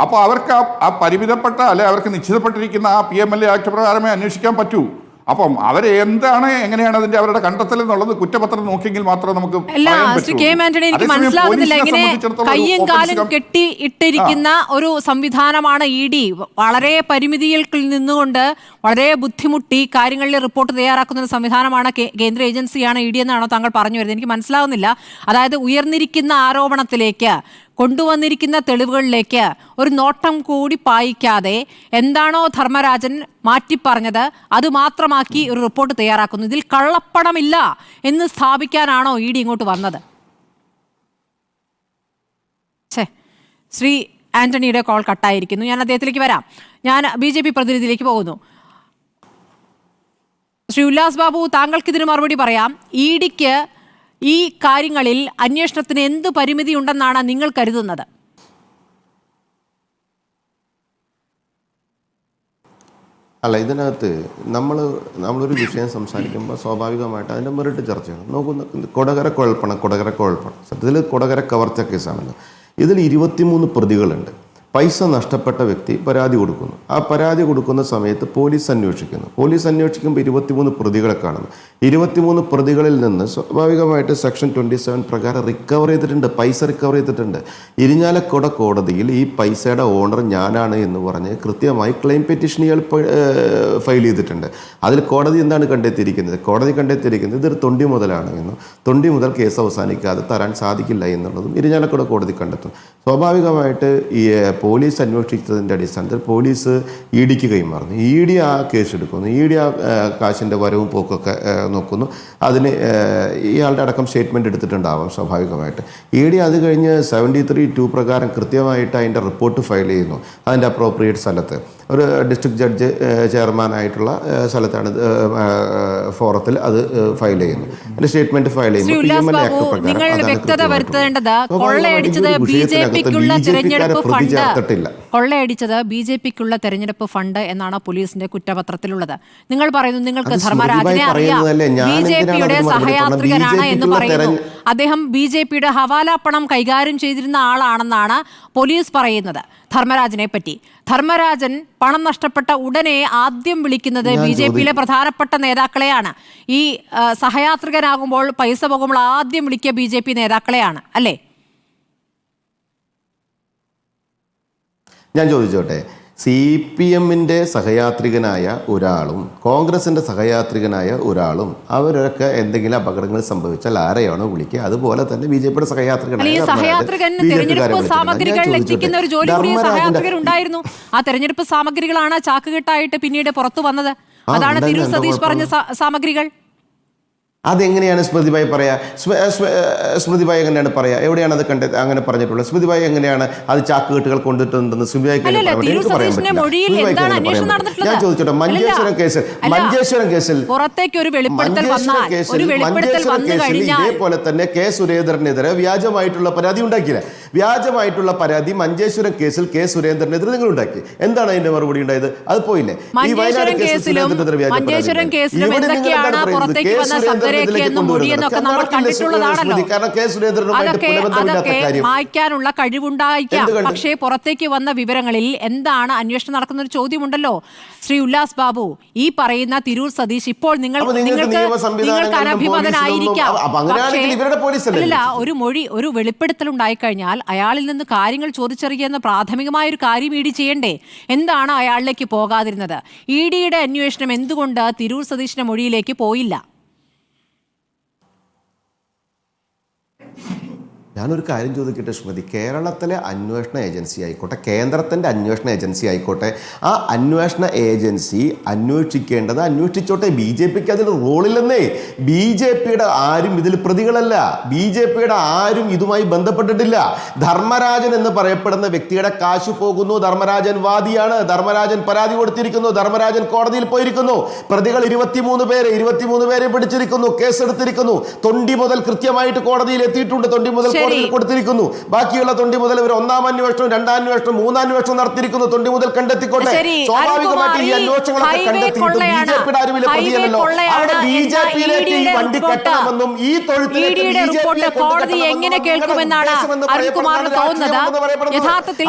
അപ്പോൾ അവർക്ക് ആ പരിമിതപ്പെട്ട അല്ലെ അവർക്ക് നിശ്ചിതപ്പെട്ടിരിക്കുന്ന ആ PMLA ആക്ട് പ്രകാരമേ അന്വേഷിക്കാൻ പറ്റൂ. അപ്പം അവരെ എന്താണ് എങ്ങനെയാണ് അതിന്റെ അവരുടെ കണ്ടെത്തൽ എന്നുള്ളത് കുറ്റപത്രം നോക്കിയെങ്കിൽ മാത്രം നമുക്ക് എനിക്ക് മനസ്സിലാകുന്നില്ല. ഇങ്ങനെ കയ്യും കാലും കെട്ടി ഇട്ടിരിക്കുന്ന ഒരു സംവിധാനമാണ് ED. വളരെ പരിമിതിയിൽ നിന്നുകൊണ്ട് വളരെ ബുദ്ധിമുട്ടി കാര്യങ്ങളിൽ റിപ്പോർട്ട് തയ്യാറാക്കുന്ന ഒരു സംവിധാനമാണ് കേന്ദ്ര ഏജൻസിയാണ് ED എന്നാണോ താങ്കൾ പറഞ്ഞു വരുന്നത്? എനിക്ക് മനസ്സിലാവുന്നില്ല. അതായത് ഉയർന്നിരിക്കുന്ന ആരോപണത്തിലേക്ക് കൊണ്ടുവന്നിരിക്കുന്ന തെളിവുകളിലേക്ക് ഒരു നോട്ടം കൂടി പായിക്കാതെ എന്താണോ ധർമ്മരാജൻ മാറ്റിപ്പറഞ്ഞത് അത് മാത്രമാക്കി ഒരു റിപ്പോർട്ട് തയ്യാറാക്കുന്നു. ഇതിൽ കള്ളപ്പണമില്ല എന്ന് സ്ഥാപിക്കാനാണോ ED ഇങ്ങോട്ട് വന്നത്? ശ്രീ ആന്റണിയുടെ കോൾ കട്ടായിരിക്കുന്നു. ഞാൻ അദ്ദേഹത്തിലേക്ക് വരാം. ഞാൻ BJP പ്രതിനിധിയിലേക്ക് പോകുന്നു. ശ്രീ ഉല്ലാസ് ബാബു, താങ്കൾക്ക് ഇതിന് മറുപടി പറയാം. EDക്ക് ഈ കാര്യങ്ങളിൽ അന്വേഷണത്തിന് എന്ത് പരിമിതി ഉണ്ടെന്നാണ് നിങ്ങൾ കരുതുന്നത്? അല്ല, ഇതിനകത്ത് നമ്മളൊരു വിഷയം സംസാരിക്കുമ്പോൾ സ്വാഭാവികമായിട്ട് അതിൻ്റെ മെറിറ്റ് ചർച്ചയാണ്. നോക്കുന്ന കൊടകര കുഴൽപ്പണം സത്യത്തിൽ കൊടകര കവർച്ച കേസാണല്ലോ. ഇതിൽ 23 പ്രതികളുണ്ട്. പൈസ നഷ്ടപ്പെട്ട വ്യക്തി പരാതി കൊടുക്കുന്നു. ആ പരാതി കൊടുക്കുന്ന സമയത്ത് പോലീസ് അന്വേഷിക്കുമ്പോൾ 23 പ്രതികളെ കാണുന്നു. 23 പ്രതികളിൽ നിന്ന് സ്വാഭാവികമായിട്ട് സെക്ഷൻ 27 പ്രകാരം പൈസ റിക്കവർ ചെയ്തിട്ടുണ്ട്. ഇരിഞ്ഞാലക്കുട കോടതിയിൽ ഈ പൈസയുടെ ഓണർ ഞാനാണ് എന്ന് പറഞ്ഞ് കൃത്യമായി ക്ലെയിം പെറ്റീഷൻ ഇയാൾ ഫയൽ ചെയ്തിട്ടുണ്ട്. അതിൽ കോടതി എന്താണ് കണ്ടെത്തിയിരിക്കുന്നത്? ഇതൊരു തൊണ്ടി മുതലാണ് എന്നും തൊണ്ടി മുതൽ കേസ് അവസാനിക്കാതെ തരാൻ സാധിക്കില്ല എന്നുള്ളതും ഇരിഞ്ഞാലക്കുട കോടതി കണ്ടെത്തും. സ്വാഭാവികമായിട്ട് ഈ പോലീസ് അന്വേഷിച്ചതിൻ്റെ അടിസ്ഥാനത്തിൽ പോലീസ് EDക്ക് കൈമാറുന്നു. ED ആ കേസ് എടുക്കുന്നു. ED ആ കാശിൻ്റെ വരവും പോക്കൊക്കെ നോക്കുന്നു. അതിന് ഇയാളുടെ അടക്കം സ്റ്റേറ്റ്മെൻറ്റ് എടുത്തിട്ടുണ്ടാവാം സ്വാഭാവികമായിട്ട്. ED അത് കഴിഞ്ഞ് 73(2) പ്രകാരം കൃത്യമായിട്ട് അതിൻ്റെ റിപ്പോർട്ട് ഫയൽ ചെയ്യുന്നു. അതിൻ്റെ അപ്രോപ്രിയേറ്റ് സ്ഥലത്ത് ഒരു ഡിസ്ട്രിക്ട് ജഡ്ജ് ചെയർമാനായിട്ടുള്ള സ്ഥലത്താണ് ഫോറത്തിൽ അത് ഫയൽ ചെയ്യുന്നു. അതിൻ്റെ സ്റ്റേറ്റ്മെൻറ്റ് ഫയൽ ചെയ്യുമ്പോൾ കൊള്ളയടിച്ചത് BJPക്കുള്ള തെരഞ്ഞെടുപ്പ് ഫണ്ട് എന്നാണ് പോലീസിന്റെ കുറ്റപത്രത്തിലുള്ളത്. നിങ്ങൾ പറയുന്നു നിങ്ങൾക്ക് ധർമ്മരാജനെ അറിയാം, BJP പിയുടെ സഹയാത്രികനാണ് എന്ന് പറയുന്നു. അദ്ദേഹം BJPയുടെ ഹവാല പണം കൈകാര്യം ചെയ്തിരുന്ന ആളാണെന്നാണ് പോലീസ് പറയുന്നത് ധർമ്മരാജനെ പറ്റി. ധർമ്മരാജൻ പണം നഷ്ടപ്പെട്ട ഉടനെ ആദ്യം വിളിക്കുന്നത് BJPയിലെ പ്രധാനപ്പെട്ട നേതാക്കളെയാണ്. ഈ സഹയാത്രികനാകുമ്പോൾ പൈസ പോകുമ്പോൾ ആദ്യം വിളിക്കുക BJP നേതാക്കളെയാണ് അല്ലേ? ഞാൻ ചോദിച്ചോട്ടെ, CPMന്റെ സഹയാത്രികനായ ഒരാളും കോൺഗ്രസിന്റെ സഹയാത്രികനായ ഒരാളും അവരൊക്കെ എന്തെങ്കിലും അപകടങ്ങൾ സംഭവിച്ചാൽ ആരെയാണോ വിളിക്കുക, അതുപോലെ തന്നെ BJPയുടെ തെരഞ്ഞെടുപ്പ് സാമഗ്രികൾ എത്തിക്കുന്ന ഒരു ജോലി കൂടി സഹയാത്രികർ ഉണ്ടായിരുന്നു. ആ തെരഞ്ഞെടുപ്പ് സാമഗ്രികളാണ് ചാക്കുകെട്ടായിട്ട് പിന്നീട് പുറത്തു വന്നത്. അതാണ് തിരൂർ സതീഷ് പറഞ്ഞ സാമഗ്രികൾ. അതെങ്ങനെയാണ് സ്മൃതിഭായി പറയാ? സ്മൃതിഭായി എങ്ങനെയാണ് പറയാ? എവിടെയാണ് അത് അങ്ങനെ പറഞ്ഞിട്ടുള്ളത്? സ്മൃതിഭായി എങ്ങനെയാണ് അത് ചാക്കുകെട്ടുകൾ കൊണ്ടിട്ടുണ്ടെന്ന് സ്മൃതിഭായിക്ക് പറയാൻ പറ്റില്ല. ഞാൻ ചോദിച്ചോട്ടെ, മഞ്ചേശ്വരം കേസിൽ ഇതേപോലെ തന്നെ കെ സുരേന്ദ്രനെതിരെ വ്യാജമായിട്ടുള്ള പരാതി ഉണ്ടാക്കിയില്ല. വ്യാജമായിട്ടുള്ള പരാതി മഞ്ചേശ്വരം കേസിൽ കെ സുരേന്ദ്രനെതിരെ നിങ്ങൾ ഉണ്ടാക്കി. എന്താണ് അതിന്റെ മറുപടി ഉണ്ടായത്? അത് പോയില്ലേ? ഈ വയനാട് കേസിൽ സുരേന്ദ്രനെതിരെ വ്യാജ മായ്ക്കാനുള്ള കഴിവുണ്ടായിരിക്കാം. പക്ഷേ പുറത്തേക്ക് വന്ന വിവരങ്ങളിൽ എന്താണ് അന്വേഷണം നടക്കുന്ന ഒരു ചോദ്യമുണ്ടല്ലോ. ശ്രീ ഉല്ലാസ് ബാബു, ഈ പറയുന്ന തിരൂർ സതീഷ് ഇപ്പോൾ നിങ്ങൾക്ക് അനഭിമതനായിരിക്കാം. അല്ല, ഒരു വെളിപ്പെടുത്തൽ ഉണ്ടായിക്കഴിഞ്ഞാൽ അയാളിൽ നിന്ന് കാര്യങ്ങൾ ചോദിച്ചറിയുന്ന പ്രാഥമികമായ ഒരു കാര്യം ഇഡി ചെയ്യണ്ടേ? എന്താണ് അയാളിലേക്ക് പോകാതിരുന്നത്? ഇഡിയുടെ അന്വേഷണം എന്തുകൊണ്ട് തിരൂർ സതീഷിന്റെ മൊഴിയിലേക്ക് പോയില്ല? ഞാനൊരു കാര്യം ചോദിക്കട്ടെ സ്മൃതി, കേരളത്തിലെ അന്വേഷണ ഏജൻസി ആയിക്കോട്ടെ, കേന്ദ്രത്തിൻ്റെ അന്വേഷണ ഏജൻസി ആയിക്കോട്ടെ, ആ അന്വേഷണ ഏജൻസി അന്വേഷിക്കേണ്ടത് അന്വേഷിച്ചോട്ടെ. BJPക്ക് അതിൽ റോളില്ലെന്നേ. BJPയുടെ ആരും ഇതിൽ പ്രതികളല്ല. BJPയുടെ ആരും ഇതുമായി ബന്ധപ്പെട്ടിട്ടില്ല. ധർമ്മരാജൻ എന്ന് പറയപ്പെടുന്ന വ്യക്തിയുടെ കാശ് പോകുന്നു. ധർമ്മരാജൻ വാദിയാണ്. ധർമ്മരാജൻ പരാതി കൊടുത്തിരിക്കുന്നു. ധർമ്മരാജൻ കോടതിയിൽ പോയിരിക്കുന്നു. പ്രതികൾ 23 പേരെ പിടിച്ചിരിക്കുന്നു, കേസെടുത്തിരിക്കുന്നു. തൊണ്ടി മുതൽ കൃത്യമായിട്ട് കോടതിയിൽ എത്തിയിട്ടുണ്ട്. തൊണ്ടി മുതൽ കൊടുത്തിരിക്കുന്നു. ബാക്കിയുള്ള തൊണ്ടി മുതൽ ഇവർ 1ാം അന്വേഷണം, 2ാം അന്വേഷണം, 3ാം അന്വേഷണം നടത്തിയിരിക്കുന്നു. തൊണ്ടി മുതൽ കണ്ടെത്തിക്കോട്ടെ. സ്വാഭാവികമായിട്ട് ഈ അന്വേഷണങ്ങളൊക്കെ കണ്ടെത്തിയിട്ട് BJPയുടെ ആരുമില്ല പ്രതിയല്ലോ. അവിടെ BJPയിലേക്ക് ഈ വണ്ടി കെട്ടണമെന്നും ഈ തൊഴുത്തിലേക്ക് കോടതി എങ്ങനെ കേൾക്കുമെന്നാണ് അരുൺകുമാറിന് തോന്നുന്നത്. യഥാർത്ഥത്തിൽ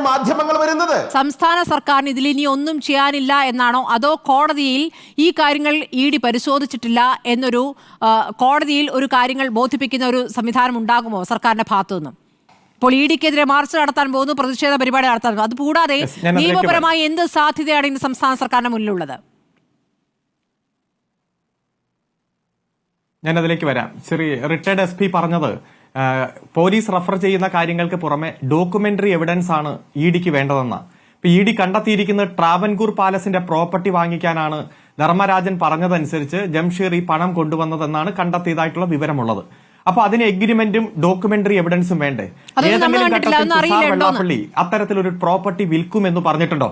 മാധ്യമങ്ങൾ വരുന്നത് സംസ്ഥാന സർക്കാരിന് ഇതിൽ ഇനി ഒന്നും ചെയ്യാനില്ല എന്നാണോ, അതോ കോടതിയിൽ ഈ കാര്യങ്ങൾ ഇഡി പരിശോധിച്ചിട്ടില്ല എന്നൊരു കോടതിയിൽ ഒരു കാര്യങ്ങൾ ബോധിപ്പിക്കുന്ന ഒരു സംവിധാനം ഉണ്ടാകുമോ സർക്കാരിന്റെ ഭാഗത്തു നിന്നും? ഇപ്പോൾ ഇഡിക്കെതിരെ മാർച്ച് നടത്താൻ പോകുന്നു, പ്രതിഷേധ പരിപാടി നടത്താൻ പോകുന്നു. അതുകൂടാതെ നിയമപരമായി എന്ത് സാധ്യതയാണ് ഇന്ന് സംസ്ഥാന സർക്കാരിന്റെ മുന്നിലുള്ളത്? ഞാനതിലേക്ക് വരാം. ശ്രീ റിട്ടയർഡ് SP പറഞ്ഞത് പോലീസ് റഫർ ചെയ്യുന്ന കാര്യങ്ങൾക്ക് പുറമെ ഡോക്യുമെന്ററി എവിഡൻസ് ആണ് ഇഡിക്ക് വേണ്ടതെന്ന. ഇപ്പൊ ഇഡി കണ്ടെത്തിയിരിക്കുന്നത് ട്രാവൻകൂർ പാലസിന്റെ പ്രോപ്പർട്ടി വാങ്ങിക്കാനാണ് ധർമ്മരാജൻ പറഞ്ഞതനുസരിച്ച് ജംഷീർ ഈ പണം കൊണ്ടുവന്നതെന്നാണ് കണ്ടെത്തിയതായിട്ടുള്ള വിവരമുള്ളത്. അപ്പൊ അതിന് എഗ്രിമെന്റും ഡോക്യുമെന്ററി എവിഡൻസും വേണ്ടേ? ഏതെങ്കിലും ഘട്ടത്തിൽ വെള്ളാപ്പള്ളി അത്തരത്തിലൊരു പ്രോപ്പർട്ടി വിൽക്കുമെന്ന് പറഞ്ഞിട്ടുണ്ടോ?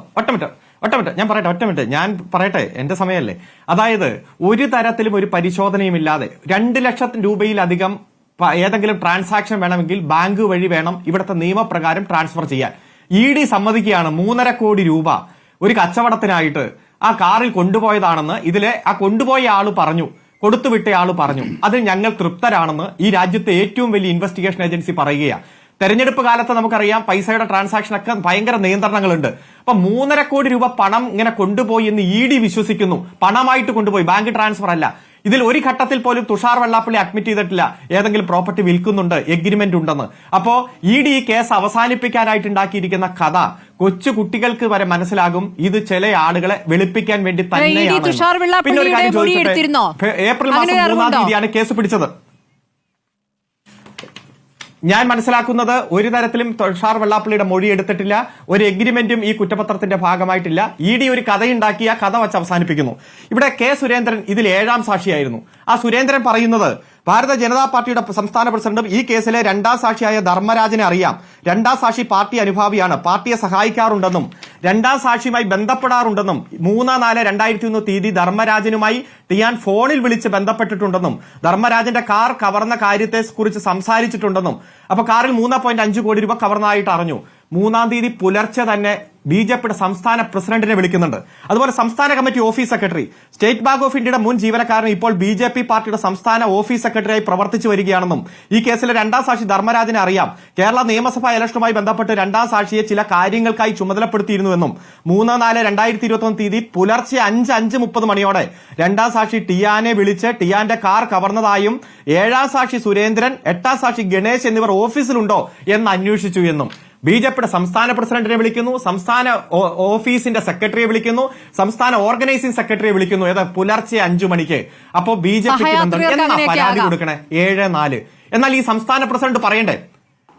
ഞാൻ പറയട്ടെ, എന്റെ സമയമല്ലേ. അതായത് ഒരു തരത്തിലും ഒരു പരിശോധനയും ഇല്ലാതെ 2 ലക്ഷം രൂപയിലധികം ഏതെങ്കിലും ട്രാൻസാക്ഷൻ വേണമെങ്കിൽ ബാങ്ക് വഴി വേണം ഇവിടുത്തെ നിയമപ്രകാരം ട്രാൻസ്ഫർ ചെയ്യാൻ. ഇഡി സമ്മതിക്കുകയാണ് 3.5 കോടി രൂപ ഒരു കച്ചവടത്തിനായിട്ട് ആ കാറിൽ കൊണ്ടുപോയതാണെന്ന്. ഇതിലെ ആ കൊണ്ടുപോയ ആള് പറഞ്ഞു, കൊടുത്തുവിട്ട ആള് പറഞ്ഞു. അതിൽ ഞങ്ങൾ തൃപ്തരാണെന്ന് ഈ രാജ്യത്തെ ഏറ്റവും വലിയ ഇൻവെസ്റ്റിഗേഷൻ ഏജൻസി പറയുകയാണ്. തെരഞ്ഞെടുപ്പ് കാലത്ത് നമുക്കറിയാം പൈസയുടെ ട്രാൻസാക്ഷൻ ഒക്കെ ഭയങ്കര നിയന്ത്രണങ്ങളുണ്ട്. അപ്പൊ 3.5 കോടി രൂപ പണം ഇങ്ങനെ കൊണ്ടുപോയി എന്ന് ഇഡി വിശ്വസിക്കുന്നു. പണമായിട്ട് കൊണ്ടുപോയി, ബാങ്ക് ട്രാൻസ്ഫർ അല്ല. ഇതിൽ ഒരു ഘട്ടത്തിൽ പോലും തുഷാർ വെള്ളാപ്പള്ളി അഡ്മിറ്റ് ചെയ്തിട്ടില്ല ഏതെങ്കിലും പ്രോപ്പർട്ടി വിൽക്കുന്നുണ്ട്, എഗ്രിമെന്റ് ഉണ്ടെന്ന്. അപ്പോ ഇഡി ഈ കേസ് അവസാനിപ്പിക്കാനായിട്ട് ഉണ്ടാക്കിയിരിക്കുന്ന കഥ കൊച്ചു കുട്ടികൾക്ക് വരെ മനസ്സിലാകും. ഇത് ചില ആളുകളെ വെളുപ്പിക്കാൻ വേണ്ടി തന്നെയാണ്. പിന്നെ ഒരു കാര്യം ചോദിച്ചിട്ട്, ഏപ്രിൽ മാസം 3-ാം തീയതിയാണ് കേസ് പിടിച്ചത്. ഞാൻ മനസ്സിലാക്കുന്നത് ഒരു തരത്തിലും തുഷാർ വെള്ളാപ്പള്ളിയുടെ മൊഴി എടുത്തിട്ടില്ല, ഒരു എഗ്രിമെന്റും ഈ കുറ്റപത്രത്തിന്റെ ഭാഗമായിട്ടില്ല. ഇഡി ഒരു കഥയുണ്ടാക്കി ആ കഥ വച്ച് അവസാനിപ്പിക്കുന്നു. ഇവിടെ കെ സുരേന്ദ്രൻ ഇതിൽ 7ാം സാക്ഷിയായിരുന്നു. ആ സുരേന്ദ്രൻ പറയുന്നത് ഭാരതീയ ജനതാ പാർട്ടിയുടെ സംസ്ഥാന പ്രസിഡന്റും ഈ കേസിലെ 2ാം സാക്ഷിയായ ധർമ്മരാജനെ അറിയാം. 2ാം സാക്ഷി പാർട്ടി അനുഭാവിയാണ്, പാർട്ടിയെ സഹായിക്കാറുണ്ടെന്നും 2ാം സാക്ഷിയുമായി ബന്ധപ്പെടാറുണ്ടെന്നും 3/4/2001 തീയതി ധർമ്മരാജനുമായി ടിയാൻ ഫോണിൽ വിളിച്ച് ബന്ധപ്പെട്ടിട്ടുണ്ടെന്നും ധർമ്മരാജന്റെ കാർ കവർന്ന കാര്യത്തെ കുറിച്ച് സംസാരിച്ചിട്ടുണ്ടെന്നും. അപ്പൊ കാറിൽ 3.5 കോടി രൂപ കവർന്നതായിട്ട് അറിഞ്ഞു. 3-ാം തീയതി പുലർച്ചെ തന്നെ BJPയുടെ സംസ്ഥാന പ്രസിഡന്റിനെ വിളിക്കുന്നുണ്ട്. അതുപോലെ സംസ്ഥാന committee office secretary, state bank of ഇന്ത്യയുടെ മുൻ ജീവനക്കാരൻ ഇപ്പോൾ BJP പാർട്ടിയുടെ സംസ്ഥാന ഓഫീസ് സെക്രട്ടറിയായി പ്രവർത്തിച്ചു വരികയാണെന്നും ഈ കേസിലെ രണ്ടാം സാക്ഷി ധർമ്മരാജനെ അറിയാം. കേരള നിയമസഭാ ഇലക്ഷനുമായി ബന്ധപ്പെട്ട് രണ്ടാം സാക്ഷിയെ ചില കാര്യങ്ങൾക്കായി ചുമതലപ്പെടുത്തിയിരുന്നുവെന്നും 3/4/2021 തീയതി പുലർച്ചെ 5:30 മണിയോടെ രണ്ടാം സാക്ഷി ടിയാനെ വിളിച്ച് ടിയാന്റെ കാർ കവർന്നതായും 7ാം സാക്ഷി സുരേന്ദ്രൻ, 8ാം സാക്ഷി ഗണേശ് എന്നിവർ ഓഫീസിലുണ്ടോ എന്ന് അന്വേഷിച്ചു എന്നും BJPയുടെ സംസ്ഥാന പ്രസിഡന്റിനെ വിളിക്കുന്നു, സംസ്ഥാന ഓഫീസിന്റെ സെക്രട്ടറിയെ വിളിക്കുന്നു, സംസ്ഥാന ഓർഗനൈസിംഗ് സെക്രട്ടറിയെ വിളിക്കുന്നു. പുലർച്ചെ 5 മണിക്ക്. അപ്പോ BJPക്ക് എന്നാ പരാതി കൊടുക്കണേ? 7/4. എന്നാൽ ഈ സംസ്ഥാന പ്രസിഡന്റ് പറയണ്ടേ?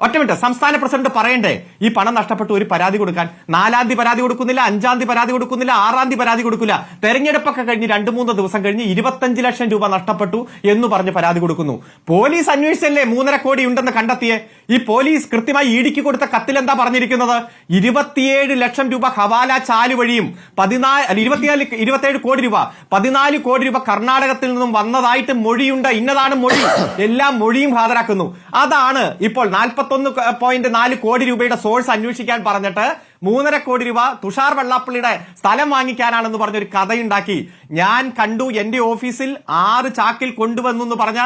ഒറ്റ മിനിറ്റ്, സംസ്ഥാന പ്രസിഡന്റ് പറയണ്ടേ ഈ പണം നഷ്ടപ്പെട്ടു ഒരു പരാതി കൊടുക്കാൻ? 4ാം തീയതി പരാതി കൊടുക്കുന്നില്ല, 5ാം തീയതി പരാതി കൊടുക്കുന്നില്ല, 6ാം തീയതി പരാതി കൊടുക്കില്ല. തെരഞ്ഞെടുപ്പൊക്കെ കഴിഞ്ഞ് 2-3 ദിവസം കഴിഞ്ഞ് 25 ലക്ഷം രൂപ നഷ്ടപ്പെട്ടു എന്ന് പറഞ്ഞ് പരാതി കൊടുക്കുന്നു. പോലീസ് അന്വേഷിച്ചല്ലേ 3.5 കോടി ഉണ്ടെന്ന് കണ്ടെത്തിയേ? ഈ പോലീസ് കൃത്യമായി ഇഡിക്ക് കൊടുത്ത കത്തിൽ എന്താ പറഞ്ഞിരിക്കുന്നത്? 27 ലക്ഷം രൂപ ഹവാല ചാല് വഴിയും 27 കോടി രൂപ 14 കോടി രൂപ കർണാടകത്തിൽ നിന്നും വന്നതായിട്ട് മൊഴിയുണ്ട്. ഇന്നതാണ് മൊഴി. എല്ലാം മൊഴിയും ഹാജരാക്കുന്നു. അതാണ് ഇപ്പോൾ 41.4 കോടി രൂപയുടെ സോഴ്സ് അന്വേഷിക്കാൻ പറഞ്ഞിട്ട് 3.5 കോടി രൂപ തുഷാർ വെള്ളാപ്പള്ളിയുടെ സ്ഥലം വാങ്ങിക്കാനാണെന്ന് പറഞ്ഞൊരു കഥയുണ്ടാക്കി. ഞാൻ കണ്ടു, എന്റെ ഓഫീസിൽ 6 ചാക്കിൽ കൊണ്ടുവന്നു പറഞ്ഞ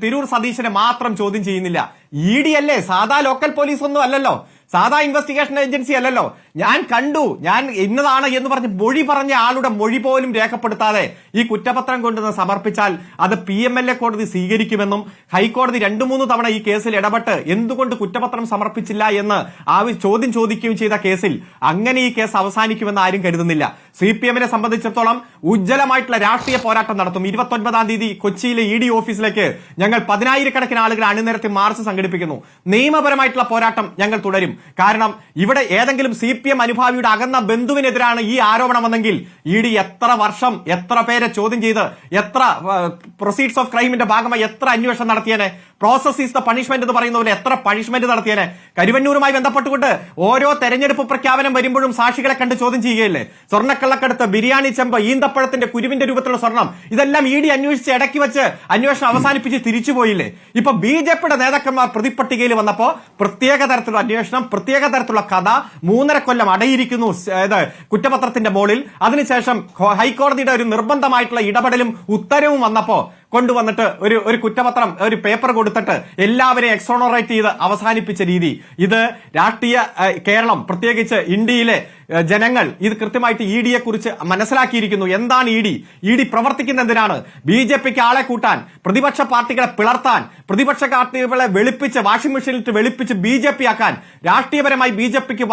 തിരൂർ സതീശനെ മാത്രം ചോദ്യം ചെയ്യുന്നില്ല. ED അല്ലേ, സാധാ ലോക്കൽ പോലീസ് ഒന്നും അല്ലല്ലോ, സാധാ ഇൻവെസ്റ്റിഗേഷൻ ഏജൻസി അല്ലല്ലോ. ഞാൻ കണ്ടു, ഞാൻ ഇന്നതാണ് എന്ന് പറഞ്ഞ് മൊഴി പറഞ്ഞ ആളുടെ മൊഴി പോലും രേഖപ്പെടുത്താതെ ഈ കുറ്റപത്രം കൊണ്ടുവന്ന് സമർപ്പിച്ചാൽ അത് PMLA കോടതി സ്വീകരിക്കുമെന്നും ഹൈക്കോടതി 2-3 തവണ ഈ കേസിൽ ഇടപെട്ട് എന്തുകൊണ്ട് കുറ്റപത്രം സമർപ്പിച്ചില്ല എന്ന് ചോദ്യം ചോദിക്കുകയും ചെയ്ത കേസിൽ അങ്ങനെ ഈ കേസ് അവസാനിക്കുമെന്ന് ആരും കരുതുന്നില്ല. CPM-നെ സംബന്ധിച്ചിടത്തോളം ഉജ്ജ്വലമായിട്ടുള്ള രാഷ്ട്രീയ പോരാട്ടം നടത്തും. 29-ാം തീയതി കൊച്ചിയിലെ ED ഓഫീസിലേക്ക് ഞങ്ങൾ 10,000-കണക്കിന് ആളുകൾ അണിനിരത്തി മാർച്ച് സംഘടിപ്പിക്കുന്നു. നിയമപരമായിട്ടുള്ള പോരാട്ടം ഞങ്ങൾ തുടരും. കാരണം ഇവിടെ ഏതെങ്കിലും CPM അനുഭാവിയുടെ അകന്ന ബന്ധുവിനെതിരാണ് ഈ ആരോപണം വന്നെങ്കിൽ ED എത്ര വർഷം എത്ര പേരെ ചോദ്യം ചെയ്ത് എത്ര പ്രൊസീഡ്സ് ഓഫ് ക്രൈമിന്റെ ഭാഗമായി എത്ര അന്വേഷണം നടത്തിയേനെ? പ്രോസസ് ഈസ് ദ പണിഷ്മെന്റ് എന്ന് പറയുന്ന പോലെ എത്ര പണിഷ്മെന്റ് നടത്തിയേനെ? കരുവന്നൂരുമായി ബന്ധപ്പെട്ടുകൊണ്ട് ഓരോ തെരഞ്ഞെടുപ്പ് പ്രഖ്യാപനം വരുമ്പോഴും സാക്ഷികളെ കണ്ട് ചോദ്യം ചെയ്യുകയല്ലേ? സ്വർണ്ണക്കള്ളക്കടത്ത്, ബിരിയാണി ചെമ്പ്, ഈന്തപ്പഴത്തിന്റെ കുരുവിന്റെ രൂപത്തിലുള്ള സ്വർണം, ഇതെല്ലാം ED അന്വേഷിച്ച് ഇടയ്ക്ക് വെച്ച് അന്വേഷണം അവസാനിപ്പിച്ച് തിരിച്ചുപോയില്ലേ? ഇപ്പൊ BJPയുടെ നേതാക്കന്മാർ പ്രതിപട്ടികയിൽ വന്നപ്പോ പ്രത്യേക തരത്തിലുള്ള അന്വേഷണം, പ്രത്യേക തരത്തിലുള്ള കഥ, 3.5 കൊല്ലം അടയിരിക്കുന്നു കുറ്റപത്രത്തിന്റെ മുകളിൽ. അതിനുശേഷം ഹൈക്കോടതിയുടെ ഒരു നിർബന്ധമായിട്ടുള്ള ഇടപെടലും ഉത്തരവും വന്നപ്പോ കൊണ്ടുവന്നിട്ട് ഒരു കുറ്റപത്രം, ഒരു പേപ്പർ കൊടുത്തിട്ട് എല്ലാവരെയും എക്സോണറേറ്റ് ചെയ്ത് അവസാനിപ്പിച്ച രീതി, ഇത് രാഷ്ട്രീയ കേരളം, പ്രത്യേകിച്ച് ഇന്ത്യയിലെ ജനങ്ങൾ ഇത് കൃത്യമായിട്ട് EDയെ കുറിച്ച് മനസ്സിലാക്കിയിരിക്കുന്നു. എന്താണ് ED പ്രവർത്തിക്കുന്ന എന്തിനാണ്? BJPക്ക് ആളെ കൂട്ടാൻ, പ്രതിപക്ഷ പാർട്ടികളെ പിളർത്താൻ, പ്രതിപക്ഷ പാർട്ടികളെ വെളുപ്പിച്ച് വാഷിംഗ് മെഷീനിൽ വെളുപ്പിച്ച് BJP ആക്കാൻ, രാഷ്ട്രീയപരമായി BJPക്ക്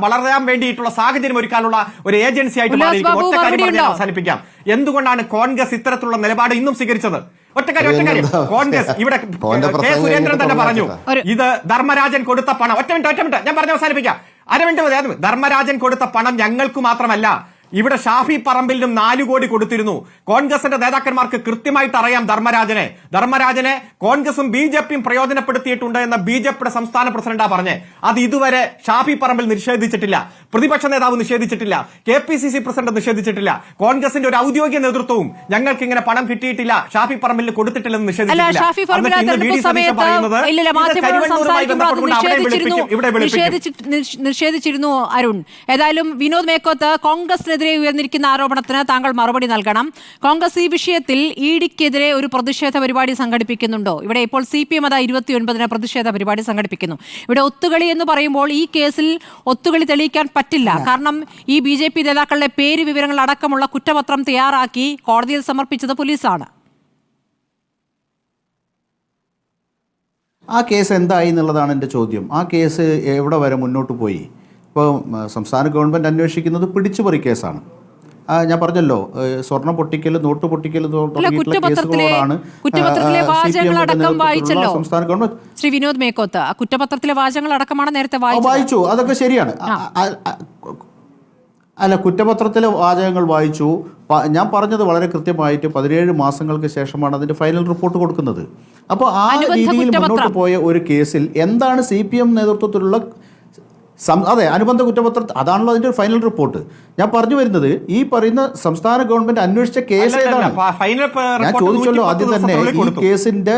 വളരാൻ വേണ്ടിയിട്ടുള്ള സാഹചര്യം ഒരുക്കാനുള്ള ഒരു ഏജൻസി ആയിട്ട് മാറിയിരിക്കുന്നു. ഒറ്റ കാര്യം പറഞ്ഞ് അവസാനിപ്പിക്കാം. എന്തുകൊണ്ടാണ് കോൺഗ്രസ് ഇത്തരത്തിലുള്ള നിലപാട് ഇന്നും സ്വീകരിച്ചത്? ഒറ്റക്കാര്യം കോൺഗ്രസ് ഇവിടെ കെ സുരേന്ദ്രൻ തന്നെ പറഞ്ഞു, ഇത് ധർമ്മരാജൻ കൊടുത്ത പണം. ഒറ്റ മിനിറ്റ് ഞാൻ പറഞ്ഞ് അവസാനിപ്പിക്കാം. 1/2 മിനിറ്റ്. ധർമ്മരാജൻ കൊടുത്ത പണം ഞങ്ങൾക്ക് മാത്രമല്ല, ഇവിടെ ഷാഫി പറമ്പിലിനും 4 കോടി കൊടുത്തിരുന്നു. കോൺഗ്രസിന്റെ നേതാക്കന്മാർക്ക് കൃത്യമായിട്ട് അറിയാം ധർമ്മരാജനെ കോൺഗ്രസും BJPയും പ്രയോജനപ്പെടുത്തിയിട്ടുണ്ട് എന്ന് BJPയുടെ സംസ്ഥാന പ്രസിഡന്റാ പറഞ്ഞേ. അത് ഇതുവരെ ഷാഫി പറമ്പിൽ നിഷേധിച്ചിട്ടില്ല, പ്രതിപക്ഷ നേതാവ് നിഷേധിച്ചിട്ടില്ല, KPCC പ്രസിഡന്റ് നിഷേധിച്ചിട്ടില്ല, കോൺഗ്രസിന്റെ ഒരു ഔദ്യോഗിക നേതൃത്വവും ഞങ്ങൾക്ക് ഇങ്ങനെ പണം കിട്ടിയിട്ടില്ല, ഷാഫി പറമ്പിൽ കൊടുത്തിട്ടില്ലെന്ന് നിഷേധിച്ചിട്ടില്ല. നിഷേധിച്ചിരുന്നു അരുൺ. ഏതായാലും വിനോദ് മേക്കോത്ത്, കോൺഗ്രസിനെതിരെ ഉയർന്നിരിക്കുന്ന ആരോപണത്തിന് താങ്കൾ മറുപടി നൽകണം. കോൺഗ്രസ് ഈ വിഷയത്തിൽ EDക്കെതിരെ ഒരു പ്രതിഷേധ പരിപാടി സംഘടിപ്പിക്കുന്നുണ്ടോ? ഇവിടെ ഇപ്പോൾ CPM 29-ന് പ്രതിഷേധ പരിപാടി സംഘടിപ്പിക്കുന്നു. ഇവിടെ ഒത്തുകളി എന്ന് പറയുമ്പോൾ ഈ കേസിൽ ഒത്തുകളി തെളിയിക്കാൻ പറ്റില്ല. കാരണം ഈ BJP നേതാക്കളുടെ പേര് വിവരങ്ങൾ അടക്കമുള്ള കുറ്റപത്രം തയ്യാറാക്കി കോടതിയിൽ സമർപ്പിച്ചത് പോലീസാണ്. ആ കേസ് എന്തായി എന്നുള്ളതാണ് എൻ്റെ ചോദ്യം. ആ കേസ് എവിടെ വരെ മുന്നോട്ട് പോയി? ഇപ്പോൾ സംസ്ഥാന ഗവൺമെൻറ് അന്വേഷിക്കുന്നത് പിടിച്ചുപറി കേസാണ്. ഞാൻ പറഞ്ഞല്ലോ, സ്വർണ്ണ പൊട്ടിക്കൽ, നോട്ട് പൊട്ടിക്കൽ കേസുകളോടാണ് സംസ്ഥാന ഗവൺമെന്റ്. ശ്രീ വിനോദ് മേക്കോത്ത്, കുറ്റപത്രത്തിലെ വാചകങ്ങൾ അടക്കമാണ് നേരത്തെ വായിച്ചു. അതൊക്കെ ശരിയാണ്. അല്ല, കുറ്റപത്രത്തിലെ വാചകങ്ങൾ വായിച്ചു. ഞാൻ പറഞ്ഞത് വളരെ കൃത്യമായിട്ട് 17 മാസങ്ങൾക്ക് ശേഷമാണ് അതിൻ്റെ ഫൈനൽ റിപ്പോർട്ട് കൊടുക്കുന്നത്. അപ്പോൾ ആ രീതിയിൽ മുന്നോട്ട് പോയ ഒരു കേസിൽ എന്താണ് CPM നേതൃത്വത്തിലുള്ള അതെ അനുബന്ധ കുറ്റപത്രം, അതാണല്ലോ അതിൻ്റെ ഫൈനൽ റിപ്പോർട്ട്. ഞാൻ പറഞ്ഞു വരുന്നത്, ഈ പറയുന്ന സംസ്ഥാന ഗവൺമെന്റ് അന്വേഷിച്ച കേസ് ഏതാണ്? ഞാൻ ചോദിച്ചല്ലോ ആദ്യം തന്നെ, ഈ കേസിന്റെ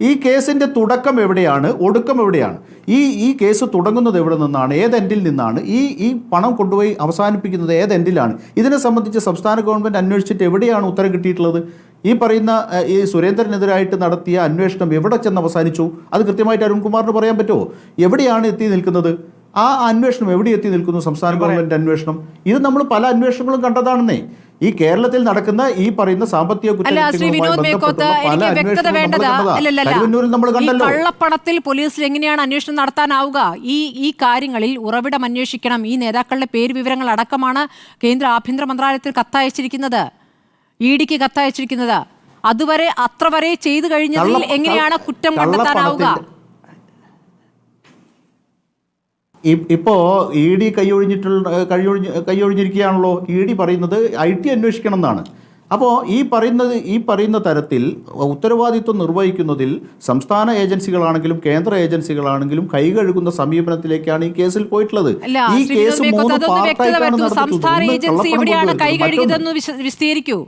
ഈ കേസിൻ്റെ തുടക്കം എവിടെയാണ്, ഒടുക്കം എവിടെയാണ്? ഈ കേസ് തുടങ്ങുന്നത് എവിടെ നിന്നാണ്, ഏത് എൻഡിൽ നിന്നാണ്, ഈ പണം കൊണ്ടുപോയി അവസാനിപ്പിക്കുന്നത് ഏത് എൻഡിലാണ്? ഇതിനെ സംബന്ധിച്ച് സംസ്ഥാന ഗവൺമെൻറ് അന്വേഷിച്ചിട്ട് എവിടെയാണ് ഉത്തരം കിട്ടിയിട്ടുള്ളത്? ഈ പറയുന്ന ഈ സുരേന്ദ്രനെതിരായിട്ട് നടത്തിയ അന്വേഷണം എവിടെ ചെന്ന് അവസാനിച്ചു? അത് കൃത്യമായിട്ട് അരുൺകുമാറിന് പറയാൻ പറ്റുമോ? എവിടെയാണ് എത്തി നിൽക്കുന്നത്? ആ അന്വേഷണം എവിടെ എത്തി നിൽക്കുന്നു? സംസ്ഥാന ഗവൺമെൻറ് അന്വേഷണം. ഇത് നമ്മൾ പല അന്വേഷണങ്ങളും കണ്ടതാണെന്നേ. ഈ കേരളത്തിൽ നടക്കുന്ന ഈ പറയുന്ന സാമ്പത്തിക കള്ളപ്പണത്തിൽ പോലീസിൽ എങ്ങനെയാണ് അന്വേഷണം നടത്താനാവുക? ഈ കാര്യങ്ങളിൽ ഉറവിടം അന്വേഷിക്കണം. ഈ നേതാക്കളുടെ പേര് വിവരങ്ങൾ അടക്കമാണ് കേന്ദ്ര ആഭ്യന്തര മന്ത്രാലയത്തിൽ കത്തയച്ചിരിക്കുന്നത്, ഇഡിക്ക് കത്തയച്ചിരിക്കുന്നത്. അതുവരെ അത്ര വരെ ചെയ്തു കഴിഞ്ഞതിൽ എങ്ങനെയാണ് കുറ്റം കണ്ടെത്താനാവുക? ഇപ്പോൾ ഇ ഡി കൈയൊഴിഞ്ഞിരിക്കുകയാണല്ലോ. ഇ ഡി പറയുന്നത് IT അന്വേഷിക്കണം എന്നാണ്. അപ്പോൾ ഈ പറയുന്ന തരത്തിൽ ഉത്തരവാദിത്വം നിർവഹിക്കുന്നതിൽ സംസ്ഥാന ഏജൻസികളാണെങ്കിലും കേന്ദ്ര ഏജൻസികളാണെങ്കിലും കൈകഴുകുന്ന സമീപനത്തിലേക്കാണ് ഈ കേസിൽ പോയിട്ടുള്ളത്. ഈ കേസ് 3 പാർട്ടായിട്ടാണ് വിശദീകരിക്കൂ.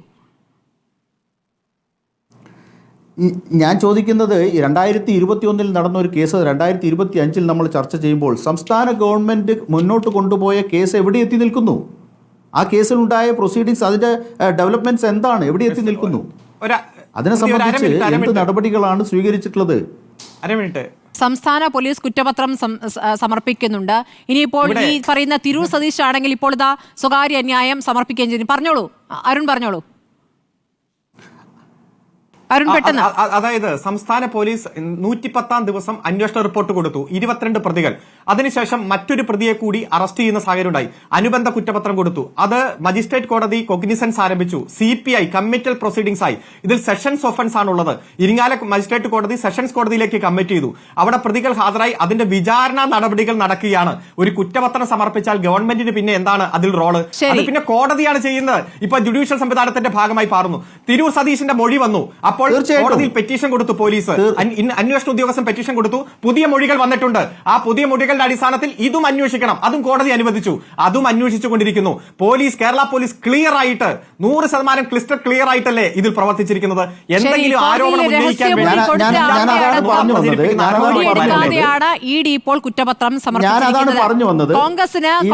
ഞാൻ ചോദിക്കുന്നത് 2021 നടന്ന ഒരു കേസ് 2025 നമ്മൾ ചർച്ച ചെയ്യുമ്പോൾ സംസ്ഥാന ഗവൺമെൻറ് മുന്നോട്ട് കൊണ്ടുപോയ കേസ് എവിടെ എത്തി നിൽക്കുന്നു? ആ കേസിലുണ്ടായ പ്രൊസീഡിങ്സ്, അതിൻ്റെ ഡെവലപ്മെന്റ്സ് എന്താണ്? എവിടെ എത്തി നിൽക്കുന്നു? അതിനെ സംബന്ധിച്ച് എന്ത് നടപടികളാണ് സ്വീകരിച്ചിട്ടുള്ളത്? സംസ്ഥാന പോലീസ് കുറ്റപത്രം സമർപ്പിക്കുന്നുണ്ട്. ഇനിയിപ്പോൾ ഈ പറയുന്ന തിരൂർ സതീഷ് ആണെങ്കിൽ ഇപ്പോൾ ഇതാ സ്വകാര്യ അന്യായം സമർപ്പിക്കുകയും ചെയ്തു. പറഞ്ഞോളൂ അരുൺ, പറഞ്ഞോളൂ. അതായത് സംസ്ഥാന പോലീസ് 110-ാം ദിവസം അന്വേഷണ റിപ്പോർട്ട് കൊടുത്തു, 22 പ്രതികൾ. അതിനുശേഷം മറ്റൊരു പ്രതിയെ കൂടി അറസ്റ്റ് ചെയ്യുന്ന സാഹചര്യം ഉണ്ടായി. അനുബന്ധ കുറ്റപത്രം കൊടുത്തു. അത് മജിസ്ട്രേറ്റ് കോടതി കൊഗ്നിസൻസ് ആരംഭിച്ചു. CPI കമ്മിറ്റൽ പ്രൊസീഡിംഗ്സ് ആയി. ഇതിൽ സെഷൻസ് ഒഫൻസ് ആണുള്ളത്. ഇരിങ്ങാല മജിസ്ട്രേറ്റ് കോടതി സെഷൻസ് കോടതിയിലേക്ക് കമ്മിറ്റ് ചെയ്തു. അവിടെ പ്രതികൾ ഹാജരായി. അതിന്റെ വിചാരണ നടപടികൾ നടക്കുകയാണ്. ഒരു കുറ്റപത്രം സമർപ്പിച്ചാൽ ഗവൺമെന്റിന് പിന്നെ എന്താണ് അതിൽ റോള്? അത് പിന്നെ കോടതിയാണ് ചെയ്യുന്നത്. ഇപ്പൊ ജുഡീഷ്യൽ സംവിധാനത്തിന്റെ ഭാഗമായി മാറുന്നു. തിരൂർ സതീഷിന്റെ മൊഴി വന്നു. അപ്പോൾ കോടതിയിൽ പെറ്റീഷൻ കൊടുത്തു പോലീസ്. അന്വേഷണ ഉദ്യോഗസ്ഥൻ പെറ്റീഷൻ കൊടുത്തു. പുതിയ മൊഴികൾ വന്നിട്ടുണ്ട്. ആ പുതിയ മൊഴികളുടെ അടിസ്ഥാനത്തിൽ ഇതും അന്വേഷിക്കണം. അതും കോടതി അനുവദിച്ചു. അതും അന്വേഷിച്ചുകൊണ്ടിരിക്കുന്നു. കേരള പോലീസ് ക്ലിയർ ആയിട്ട് 100% ക്ലിസ്റ്റർ ക്ലിയർ ആയിട്ടല്ലേ ഇതിൽ പ്രവർത്തിച്ചിരിക്കുന്നത്? എന്തെങ്കിലും ആരോപണം ഉന്നയിക്കാൻ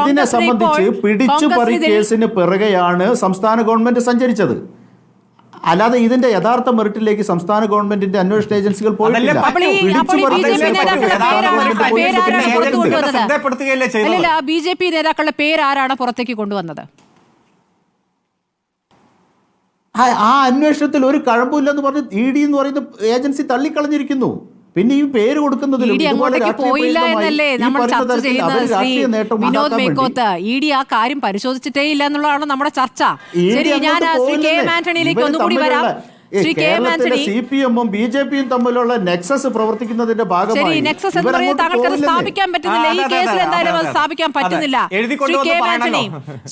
ഇതിനെ സംബന്ധിച്ച് പിടിച്ചുപറി കേസിന് പിറകെയാണ് സംസ്ഥാന ഗവൺമെന്റ് സഞ്ചരിച്ചത്. അല്ലാതെ ഇതിന്റെ യഥാർത്ഥ മെറിറ്റിലേക്ക് സംസ്ഥാന ഗവൺമെന്റിന്റെ അന്വേഷണ ഏജൻസികൾ പോയിട്ടില്ല. BJP നേതാക്കളുടെ പേരാരാണ് പുറത്തേക്ക് കൊണ്ടുവന്നത്? ആ അന്വേഷണത്തിൽ ഒരു കഴമ്പില്ലെന്ന് പറഞ്ഞ് ED എന്ന് പറയുന്ന ഏജൻസി തള്ളിക്കളഞ്ഞിരിക്കുന്നു. പിന്നെ ഈ പേര് കൊടുക്കുന്നതിൽ പോയില്ല എന്നല്ലേ നമ്മൾ ചർച്ച ചെയ്യുന്നത്? ശ്രീ വിനോദ് മേക്കോത്ത്, ED ആ കാര്യം പരിശോധിച്ചിട്ടേ ഇല്ല എന്നുള്ളതാണ് നമ്മുടെ ചർച്ച. ശരി, ഞാൻ ശ്രീ KM ആന്റണിയിലേക്ക് ഒന്നുകൂടി വരാം. ശ്രീ KM ആന്റണി, CPM-ഉം BJP-യും തമ്മിലുള്ള നെക്സസ് പ്രവർത്തിക്കുന്നതിന്റെ ഭാഗമായി നെക്സസ് എന്ന് പറയുന്നത് താങ്കൾക്ക് സ്ഥാപിക്കാൻ പറ്റുന്നില്ല. ഈ കേസിൽ എന്തായാലും അത് സ്ഥാപിക്കാൻ പറ്റുന്നില്ല.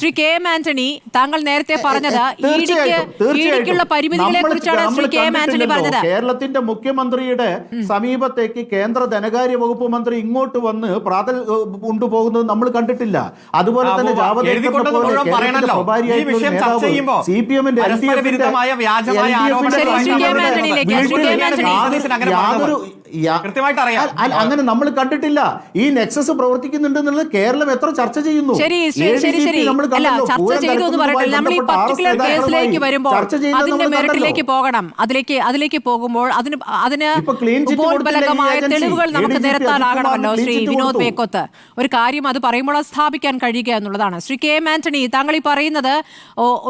ശ്രീ KM ആന്റണി, താങ്കൾ നേരത്തെ പറഞ്ഞത് ഇഡിക്കുള്ള പരിമിതികളെ കുറിച്ചാണ് ശ്രീ KM ആന്റണി പറഞ്ഞത്. കേരളത്തിന്റെ മുഖ്യമന്ത്രിയുടെ സമീപത്തേക്ക് കേന്ദ്ര ധനകാര്യ വകുപ്പ് മന്ത്രി ഇങ്ങോട്ട് വന്ന് പ്രാതൽ കൊണ്ടുപോകുന്നത് നമ്മൾ കണ്ടിട്ടില്ല. അതുപോലെ തന്നെ CPM-ന്റെ അങ്ങനെ നമ്മൾ കണ്ടിട്ടില്ല. ഈ നെക്സസ് പ്രവർത്തിക്കുന്നുണ്ട് എന്നുള്ളത് കേരളം എത്ര ചർച്ച ചെയ്യുന്നു. മെറിറ്റിലേക്ക് പോകണം. അതിലേക്ക് പോകുമ്പോൾ അതിന് ഉപോത്ബലകമായ തെളിവുകൾ നമുക്ക് നിരത്താനാകണമല്ലോ. ശ്രീ വിനോദ് മേക്കോത്ത്, ഒരു കാര്യം അത് പറയുമ്പോൾ അത് സ്ഥാപിക്കാൻ കഴിയുക എന്നുള്ളതാണ്. ശ്രീ KM ആന്റണി, താങ്കൾ ഈ പറയുന്നത്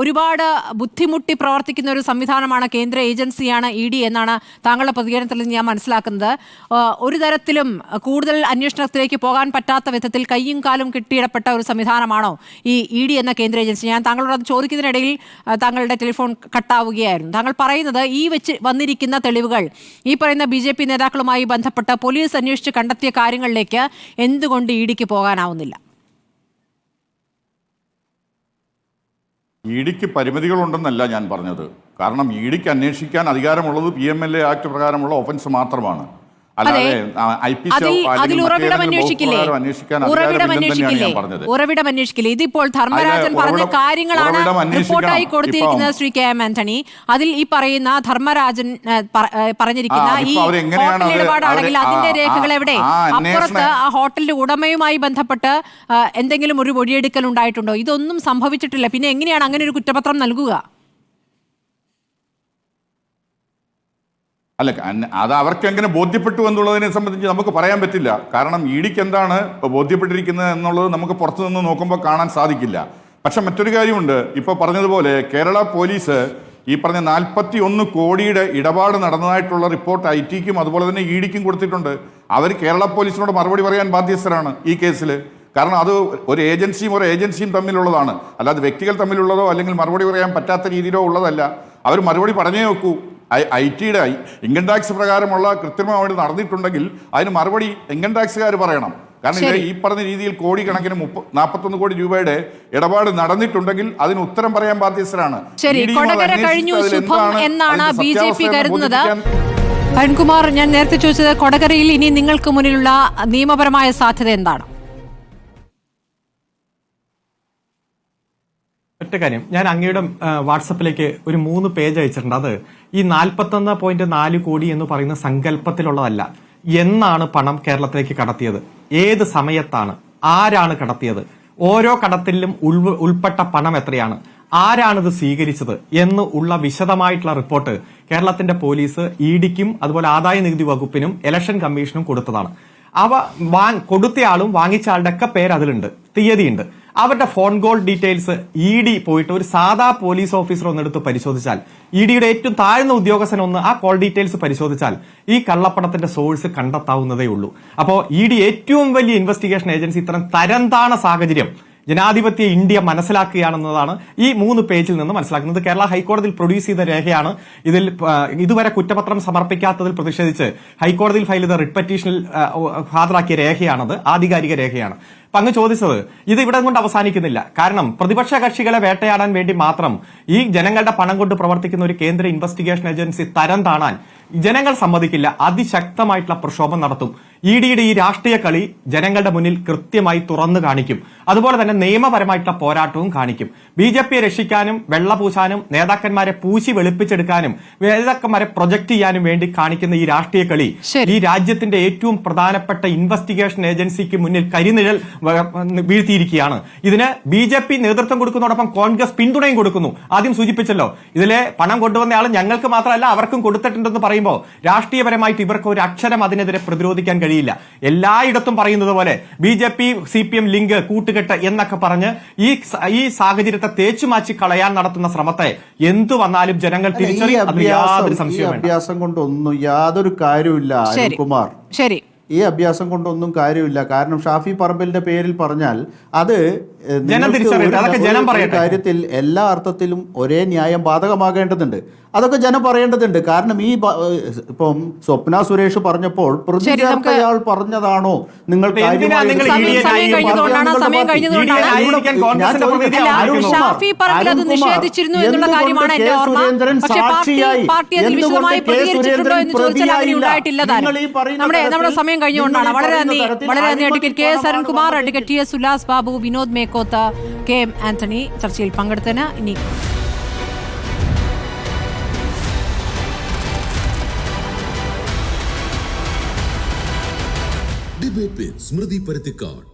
ഒരുപാട് ബുദ്ധിമുട്ടി പ്രവർത്തിക്കുന്ന ഒരു സംവിധാനമാണ്, കേന്ദ്ര ഏജൻസിയാണ് ED എന്നാണ് താങ്കളുടെ പ്രതികരണത്തിൽ നിന്ന് ഞാൻ മനസ്സിലാക്കുന്നത്. ഒരു തരത്തിലും കൂടുതൽ അന്വേഷണത്തിലേക്ക് പോകാൻ പറ്റാത്ത വിധത്തിൽ കയ്യും കാലും കെട്ടിയിടപ്പെട്ട ഒരു സംവിധാനമാണോ ഈ ED എന്ന കേന്ദ്ര ഏജൻസി? ഞാൻ താങ്കളോട് അത് ചോദിക്കുന്നതിനിടയിൽ താങ്കളുടെ ടെലിഫോൺ കട്ടാവുകയായിരുന്നു. താങ്കൾ പറയുന്നത് ഈ വെച്ച് വന്നിരിക്കുന്ന തെളിവുകൾ ഈ പറയുന്ന BJP നേതാക്കളുമായി ബന്ധപ്പെട്ട് പോലീസ് അന്വേഷിച്ച് കണ്ടെത്തിയ കാര്യങ്ങളിലേക്ക് എന്തുകൊണ്ട് EDക്ക് പോകാനാവുന്നില്ല? EDക്ക് പരിമിതികളുണ്ടെന്നല്ല ഞാൻ പറഞ്ഞത്. കാരണം EDക്ക് അന്വേഷിക്കാൻ അധികാരമുള്ളത് PMLA ആക്ട് പ്രകാരമുള്ള ഒഫൻസ് മാത്രമാണ്. അല്ലാതെ അതിൽ ഉറവിടം അന്വേഷിക്കില്ലേ? ഉറവിടം അന്വേഷിക്കില്ലേ? ഇതിപ്പോൾ ധർമ്മരാജൻ പറഞ്ഞ കാര്യങ്ങളാണ് റിപ്പോർട്ടായി കൊടുത്തിരിക്കുന്നത് ശ്രീ കെ എം ആന്റണി. അതിൽ ഈ പറയുന്ന ധർമ്മരാജൻ പറഞ്ഞിരിക്കുന്ന ഈ ഹോട്ടൽ ഇടപാടാണെങ്കിൽ അതിന്റെ രേഖകൾ എവിടെ? അപ്പുറത്ത് ആ ഹോട്ടലിന്റെ ഉടമയുമായി ബന്ധപ്പെട്ട് എന്തെങ്കിലും ഒരു മൊഴിയെടുക്കൽ ഉണ്ടായിട്ടുണ്ടോ? ഇതൊന്നും സംഭവിച്ചിട്ടില്ല. പിന്നെ എങ്ങനെയാണ് അങ്ങനെ ഒരു കുറ്റപത്രം നൽകുക? അല്ല, അത് അവർക്ക് എങ്ങനെ ബോധ്യപ്പെട്ടു എന്നുള്ളതിനെ സംബന്ധിച്ച് നമുക്ക് പറയാൻ പറ്റില്ല. കാരണം ഇഡിക്ക് എന്താണ് ബോധ്യപ്പെട്ടിരിക്കുന്നത് എന്നുള്ളത് നമുക്ക് പുറത്തു നിന്ന് നോക്കുമ്പോൾ കാണാൻ സാധിക്കില്ല. പക്ഷെ മറ്റൊരു കാര്യമുണ്ട്. ഇപ്പോൾ പറഞ്ഞതുപോലെ കേരള പോലീസ് ഈ പറഞ്ഞ 41 കോടിയുടെ ഇടപാട് നടന്നതായിട്ടുള്ള റിപ്പോർട്ട് IT-ക്കും അതുപോലെ തന്നെ ഇഡിക്കും കൊടുത്തിട്ടുണ്ട്. അവർ കേരള പോലീസിനോട് മറുപടി പറയാൻ ബാധ്യസ്ഥരാണ് ഈ കേസിൽ. കാരണം അത് ഒരു ഏജൻസിയും തമ്മിലുള്ളതാണ്, അല്ലാതെ വ്യക്തികൾ തമ്മിലുള്ളതോ അല്ലെങ്കിൽ മറുപടി പറയാൻ പറ്റാത്ത രീതിയിലോ ഉള്ളതല്ല. അവർ മറുപടി പറഞ്ഞേ വെക്കൂ. IT-യുടെ ഇൻകം ടാക്സ് പ്രകാരമുള്ള കൃത്രിമമായിട്ട് നടന്നിട്ടുണ്ടെങ്കിൽ അതിന് മറുപടി ഇൻകം ടാക്സുകാർ പറയണം. കാരണം ഇത് ഈ പറഞ്ഞ രീതിയിൽ കോടിക്കണക്കിന് 41 കോടി രൂപയുടെ ഇടപാട് നടന്നിട്ടുണ്ടെങ്കിൽ അതിന് ഉത്തരം പറയാൻ ബാധ്യസ്ഥരാണ്. ശരി, കൊടകര കഴിഞ്ഞു ശുഭം എന്നാണ് BJP കരുതുന്നത്. അരുൺകുമാർ, ഞാൻ നേരത്തെ ചോദിച്ചത് കൊടകരയിൽ ഇനി നിങ്ങൾക്ക് മുന്നിലുള്ള നിയമപരമായ സാധ്യത എന്താണ്? ഒറ്റ കാര്യം, ഞാൻ അങ്ങയുടെ വാട്സപ്പിലേക്ക് ഒരു 3 പേജ് അയച്ചിട്ടുണ്ട്. അത് ഈ 41.4 കോടി എന്ന് പറയുന്ന സങ്കല്പത്തിലുള്ളതല്ല. എന്നാണ് പണം കേരളത്തിലേക്ക് കടത്തിയത്, ഏത് സമയത്താണ്, ആരാണ് കടത്തിയത്, ഓരോ കടത്തിലും ഉൾപ്പെട്ട പണം എത്രയാണ്, ആരാണിത് സ്വീകരിച്ചത് എന്ന് ഉള്ള വിശദമായിട്ടുള്ള റിപ്പോർട്ട് കേരളത്തിന്റെ പോലീസ് ഇഡിക്കും അതുപോലെ ആദായ നികുതി വകുപ്പിനും ഇലക്ഷൻ കമ്മീഷനും കൊടുത്തതാണ്. അവ കൊടുത്തയാളും വാങ്ങിച്ച ആളുടെ ഒക്കെ പേര് അതിലുണ്ട്, തീയതിയുണ്ട്. അവരുടെ ഫോൺ കോൾ ഡീറ്റെയിൽസ് ഇഡി പോയിട്ട് ഒരു സാധാ പോലീസ് ഓഫീസർ ഒന്നെടുത്ത് പരിശോധിച്ചാൽ, ഇഡിയുടെ ഏറ്റവും താഴ്ന്ന ഉദ്യോഗസ്ഥൻ ഒന്ന് ആ കോൾ ഡീറ്റെയിൽസ് പരിശോധിച്ചാൽ ഈ കള്ളപ്പണത്തിന്റെ സോഴ്സ് കണ്ടെത്താവുന്നതേ ഉള്ളൂ. അപ്പോൾ ഇഡി ഏറ്റവും വലിയ ഇൻവെസ്റ്റിഗേഷൻ ഏജൻസി ഇത്തരം തരംതാണ സാഹചര്യം ജനാധിപത്യ ഇന്ത്യ മനസ്സിലാക്കുകയാണെന്നതാണ് ഈ 3 പേജിൽ നിന്ന് മനസ്സിലാക്കുന്നത്. കേരള ഹൈക്കോടതിയിൽ പ്രൊഡ്യൂസ് ചെയ്ത രേഖയാണ്. ഇതിൽ ഇതുവരെ കുറ്റപത്രം സമർപ്പിക്കാത്തതിൽ പ്രതിഷേധിച്ച് ഹൈക്കോടതിയിൽ ഫയൽ ചെയ്ത റിട്ട് പെറ്റീഷനിൽ ഹാജരാക്കിയ രേഖയാണത്, ആധികാരിക രേഖയാണ്. അപ്പൊ അങ്ങ് ചോദിച്ചത് ഇത് ഇവിടെ കൊണ്ട് അവസാനിക്കുന്നില്ല. കാരണം പ്രതിപക്ഷ കക്ഷികളെ വേട്ടയാടാൻ വേണ്ടി മാത്രം ഈ ജനങ്ങളുടെ പണം കൊണ്ട് പ്രവർത്തിക്കുന്ന ഒരു കേന്ദ്ര ഇൻവെസ്റ്റിഗേഷൻ ഏജൻസി തരം താണാൻ ജനങ്ങൾ സമ്മതിക്കില്ല. അതിശക്തമായിട്ടുള്ള പ്രക്ഷോഭം നടത്തും. ഇഡിയുടെ ഈ രാഷ്ട്രീയ കളി ജനങ്ങളുടെ മുന്നിൽ കൃത്യമായി തുറന്നു കാണിക്കും. അതുപോലെ തന്നെ നിയമപരമായിട്ടുള്ള പോരാട്ടവും കാണിക്കും. BJPയെ രക്ഷിക്കാനും വെള്ളപൂശാനും നേതാക്കന്മാരെ പൂശി വെളുപ്പിച്ചെടുക്കാനും നേതാക്കന്മാരെ പ്രൊജക്ട് ചെയ്യാനും വേണ്ടി കാണിക്കുന്ന ഈ രാഷ്ട്രീയ കളി ഈ രാജ്യത്തിന്റെ ഏറ്റവും പ്രധാനപ്പെട്ട ഇൻവെസ്റ്റിഗേഷൻ ഏജൻസിക്ക് മുന്നിൽ കരിനിഴൽ വീഴ്ത്തിയിരിക്കുകയാണ്. ഇതിന് BJP നേതൃത്വം കൊടുക്കുന്നതോടൊപ്പം കോൺഗ്രസ് പിന്തുണയും കൊടുക്കുന്നു. ആദ്യം സൂചിപ്പിച്ചല്ലോ, ഇതിലെ പണം കൊണ്ടുവന്നയാൾ ഞങ്ങൾക്ക് മാത്രമല്ല അവർക്കും കൊടുത്തിട്ടുണ്ടെന്ന് പറയുമ്പോൾ രാഷ്ട്രീയപരമായിട്ട് ഇവർക്ക് ഒരു അക്ഷരം അതിനെതിരെ പ്രതിരോധിക്കാൻ കഴിയില്ല. എല്ലായിടത്തും പറയുന്നത് പോലെ BJP CPM ലിങ്ക് കൂട്ടുകെട്ട് എന്നൊക്കെ പറഞ്ഞ് ഈ സാഹചര്യത്തെ തേച്ചുമാച്ചി കളയാൻ നടത്തുന്ന ശ്രമത്തെ എന്തു വന്നാലും ജനങ്ങൾ തിരിച്ചറിയും. യാതൊരു സംശയവും അഭ്യാസം കൊണ്ടൊന്നും യാതൊരു കാര്യമില്ല അരുൺകുമാർ. ശരി, ഈ അഭ്യാസം കൊണ്ടൊന്നും കാര്യമില്ല. കാരണം ഷാഫി പറമ്പലിന്റെ പേരിൽ പറഞ്ഞാൽ അത് കാര്യത്തിൽ എല്ലാ അർത്ഥത്തിലും ഒരേ ന്യായം ബാധകമാകേണ്ടതുണ്ട്. അതൊക്കെ ജനം പറയേണ്ടതുണ്ട്. കാരണം ഈ ഇപ്പം സ്വപ്ന സുരേഷ് പറഞ്ഞപ്പോൾ പ്രതിചേർത്തയാൾ പറഞ്ഞതാണോ നിങ്ങൾ നമ്മുടെ സമയം കഴിഞ്ഞുകൊണ്ടാണ്. വളരെ നന്ദി advocate KS Arunkumar, advocate TS Ullas Babu, Vinod Mekkoth, KM Antony ചർച്ചയിൽ പങ്കെടുത്തതിന്. ഇനി ഡിബേറ്റ് വിത്ത് സ്മൃതി പരുത്തിക്കാട്.